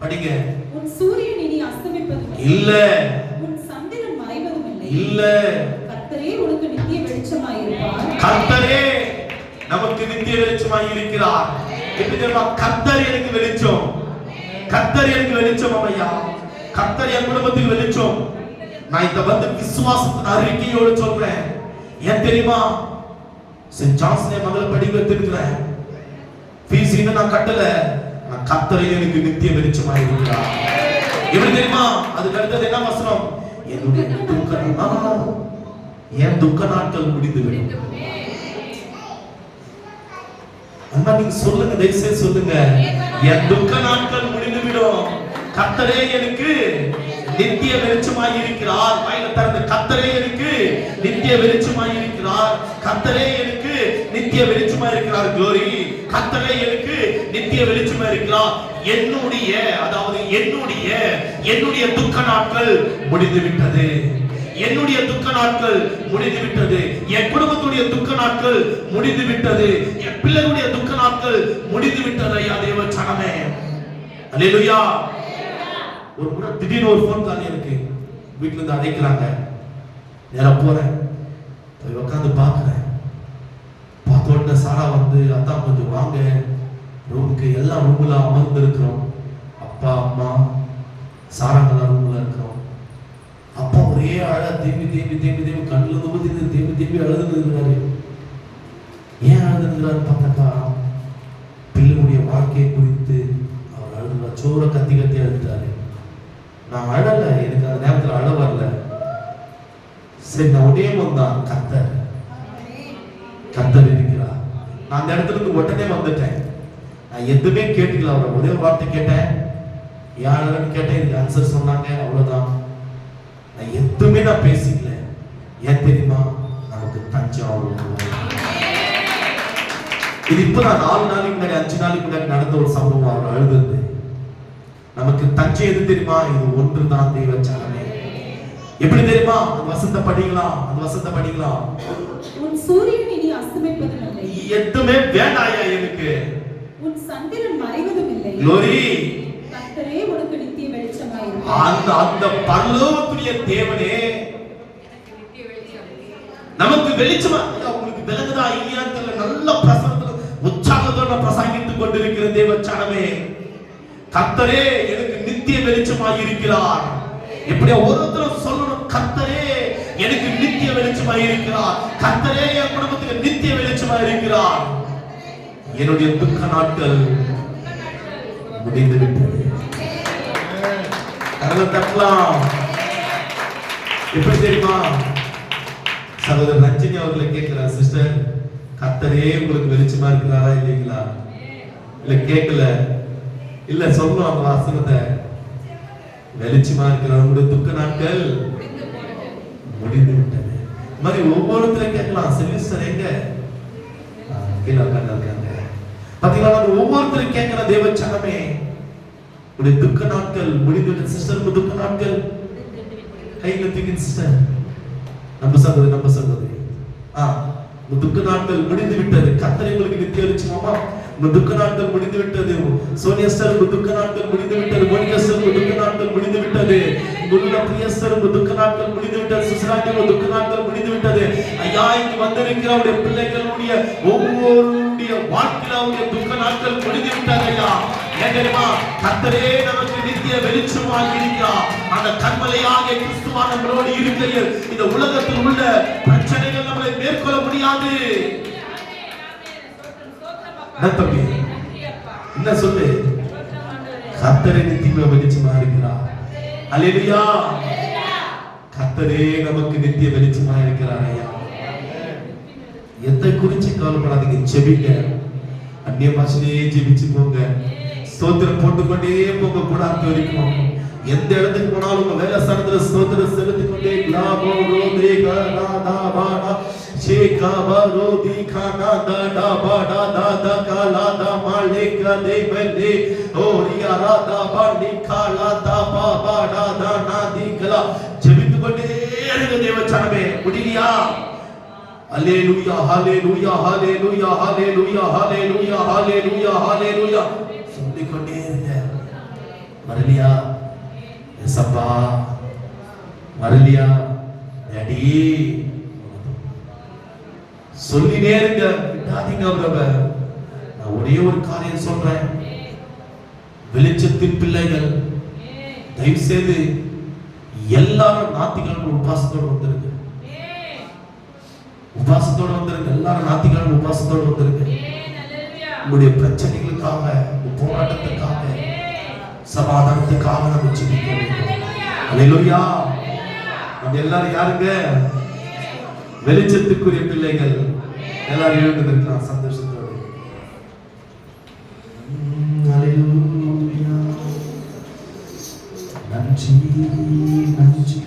படிங்க, உன் சூரியன் இனி அஸ்தமிப்பதும் இல்ல, உன் சந்திரன் மறைவதும் இல்ல. கர்த்தரே உனக்கு நித்திய வெளிச்சமாய் இருப்பார். கர்த்தரே நமக்கு நித்திய வெளிச்சமாய் இருக்கிறார். எப்படி தெரியுமா? கர்த்தர் எனக்கு வெளிச்சம், கர்த்தர் எனக்கு வெளிச்சம். ஐயா, கர்த்தர் என் குடும்பத்துக்கு வெளிச்சம். நான் இந்த வந்து விசுவாசத்தின் அறிக்கையோடு சொல்றேன். ஏன் தெரியுமா? சென்ட் ஜான்ஸ்ல மகளை படிக்க வச்சிருக்கிறேன். ஃபீஸ் இன்னும் நான் கட்டல. நான் கர்த்தரே எனக்கு நித்திய வெளிச்சமாய் இருக்கிறார். எப்படி தெரியுமா? அதுக்கு அடுத்தது என்ன வசனம்? என்னுடைய என் துக்க நாட்கள் முடிந்துவிடும். அம்மா நீங்க சொல்லுங்க, தயவுசெய்து சொல்லுங்க, என் துக்க நாட்கள் முடிந்துவிடும். கர்த்தரே எனக்கு நித்திய வெளிச்சமாய் இருக்கிறார். வாயில திறந்து கர்த்தரே எனக்கு நித்திய வெளிச்சமாய் இருக்கிறார். கர்த்தரே எனக்கு நித்திய வெளிச்சமாய் இருக்கிறார். glory. கர்த்தரே எனக்கு நித்திய வெளிச்சமாய் இருக்கிறார். என்னுடைய, அதாவது என்னுடைய துக்க நாட்கள் முடிந்து விட்டது. என்னுடைய துக்க நாட்கள் முடிந்து விட்டது. என் குடும்பத்துடைய துக்க நாட்கள் முடிந்து விட்டது. என் பிள்ளைகளுடைய துக்க நாட்கள் முடிந்து விட்டது. ஐயா தேவ சனமே, அல்லேலூயா. ஒரு முறை திடீர்னு ஒரு போன் கால் இருக்கு. வீட்டுல இருந்து அழைக்கிறாங்க. நேரா போறேன், போய் உட்காந்து பாக்குறேன். பார்த்த உடனே சாரா வந்து, அதான் கொஞ்சம் வாங்க ரூமுக்கு. எல்லாம் ரூம்ல அமர்ந்து இருக்கிறோம். அப்பா அம்மா சாராங்கெல்லாம் ரூம்ல இருக்கிறோம். அப்பா ஒரே அழ, தேம்பி தேம்பி தேம்பி தேம்பி கண்ணுல இருந்து தேம்பி தேம்பி அழுதுன்னு இருக்கிறாரு. ஏன் அழுதுங்கிறாரு பார்த்தாக்கா, பிள்ளைகளுடைய வாழ்க்கையை குறித்து அவர் அழுதுறார். சோற கத்தி கத்தி அழுத்தாரு. நான் அழல, எனக்கு அந்த நேரத்தில் அழ வரல. சரி, நான் உடனே வந்தான். கர்த்தர் இருக்கிறார். நான் அந்த இடத்துல இருந்து உடனே வந்துட்டேன். நான் எதுவுமே கேட்டுக்கல. அவரை ஒரே வார்த்தை கேட்டேன், யாருன்னு கேட்டேன். இதுக்கு ஆன்சர் சொன்னாங்க, அவ்வளவுதான். நான் எதுவுமே நான் பேசிக்கல. ஏன் தெரியுமா? நமக்கு தஞ்சம். இது இப்பதான் 4 நாளைக்கு முன்னாடி 5 நாளைக்கு முன்னாடி நடந்த ஒரு சம்பவம். அவர் அழுது. நமக்கு தஞ்சம் எது தெரியுமா? இது ஒன்றுதான் தெய்வ சனமே. எப்படி தெரியுமா? அந்த வசனத்தை படிக்கலாம், அந்த வசனத்தை படிக்கலாம். உன் சூரியன் இனி அஸ்தமிப்பதும் இல்லை, எதுவுமே வேண்டாயா எனக்கு. உன் சந்திரன் மறைவதும் இல்லை. glory. கர்த்தரே உனக்கு நித்திய வெளிச்சமாய் இருப்பார். அந்த பரலோகத்துடைய தேவனே நமக்கு வெளிச்சமா. உங்களுக்கு விளங்குதா இல்லையான்னு தெரியல. நல்ல பிரசனத்துல உற்சாகத்தோட பிரசங்கித்துக் கொண்டிருக்கிற தேவ சனமே, கர்த்தரே எனக்கு நித்திய வெளிச்சமாய் இருக்கிறார். எப்படியா ஒருத்தர் சொல்லணும், கர்த்தரே எனக்கு நித்திய வெளிச்சமாய் இருக்கிறார். கர்த்தரே என் குடும்பத்துக்கு நித்திய வெளிச்சமாய் இருக்கிறார். என்னுடைய துக்க நாட்கள் முடிந்து விட்டது. கரங்களை தட்டலாம். எப்படி தெரியுமா? சகோதரர் ரஞ்சினி அவர்களை கேட்கிறார், சிஸ்டர் கர்த்தரே உங்களுக்கு வெளிச்சமா இருக்கிறாரா இல்லைங்களா? இல்ல கேட்கல. இல்ல சொல்லணும் அந்த வாசனத்தை. வெளிச்சமா இருக்கிறவங்களுடைய துக்க நாட்கள் முடிந்து விட்டது. மாதிரி ஒவ்வொருத்தரும் கேட்கலாம். செல்விஸ்டர் எங்க? கீழே உட்கார்ந்து பாத்தீங்களா? ஒவ்வொருத்தரும் கேட்கிற தேவ சனமே, உடைய துக்க நாட்கள் முடிந்து விட்டது. சிஸ்டர் துக்க நாட்கள் கையில தூக்கி சிஸ்டர், நம்ம சகோதரி துக்க நாட்கள் முடிந்து விட்டது. கர்த்தர் உங்களுக்கு நித்திய வெளிச்சமாமா. துக்க நாட்கள் முடிந்து விட்டது. சோனியஸ்டர் துக்க நாட்கள் முடிந்து விட்டது. மோனியஸ்டர் துக்க நாட்கள் முடிந்து விட்டது. குருல பிரியஸ்டர் துக்க நாட்கள் முடிந்து விட்டது. சுசராஜி துக்க நாட்கள் முடிந்து விட்டது. ஐயா, இங்கு வந்திருக்கிற அவருடைய பிள்ளைகளுடைய ஒவ்வொருடைய வாழ்க்கையில அவருடைய துக்க நாட்கள் முடிந்து விட்டது. ஐயா, ஏன் தெரியுமா? கர்த்தரே நமக்கு நித்திய வெளிச்சமாக இருக்கிறார். அந்த கண்மலையாக கிறிஸ்துவ நம்மளோடு இருக்கையில் இந்த உலகத்தில் உள்ள பிரச்சனைகள் நம்மளை மேற்கொள்ள முடியாது. என்ன சொல்லு? கர்த்தரே நித்திய வெளிச்சமா இருக்கிறார். அல்லேலூயா. கர்த்தரே நமக்கு நித்திய வெளிச்சமா இருக்கிறார். ஐயா, எதை குறிச்சு கவலைப்படாதீங்க. ஜெபிங்க. அந்நிய பாஷையிலே ஜெபிச்சு போங்க. ஸ்தோத்திரம் போட்டுக்கொண்டே போங்க. கூடாது வரைக்கும் எந்த இடத்துக்கு போனாலும் உங்க வேலை ஸ்தானத்துல ஸ்தோத்திரம் செலுத்திக் கொண்டே ஜெபித்துக் கொண்டே இருங்க தேவ சனமே. முடியல இல்லையா? ஹல்லேலூயா ஹல்லேலூயா ஹல்லேலூயா ஹல்லேலூயா ஹல்லேலூயா ஹல்லேலூயா ஹல்லேலூயா சொல்லிக்கொண்டே இருங்க. வரலையா ஏசப்பா? வரலையா டாடி? சொல்லினே இருங்க, விடாதீங்க அவரை. நான் ஒரே ஒரு காரியம் சொல்றேன், வெளிச்சத்தின் பிள்ளைகள் தயவு செய்து எல்லாரும் ஞாயிற்றுக்கிழமை உபவாசத்தோடு வந்துருங்க. உபவாசத்தோடு வந்துருங்க. எல்லாரும் ஞாயிற்றுக்கிழமை உபவாசத்தோடு வந்துருங்க. உங்களுடைய பிரச்சனைகளுக்காக, போராட்டத்துக்காக, சமாதானத்துக்காக நம்ம ஜெபிக்க வேண்டும். அல்லேலூயா. நம்ம எல்லாரும் யாருங்க? வெளிச்சத்துக்குரிய பிள்ளைகள். எல்லாரும் எழுந்திருக்கலாம் சந்தோஷத்தோடு. அல்லேலூயா. நன்றி நன்றி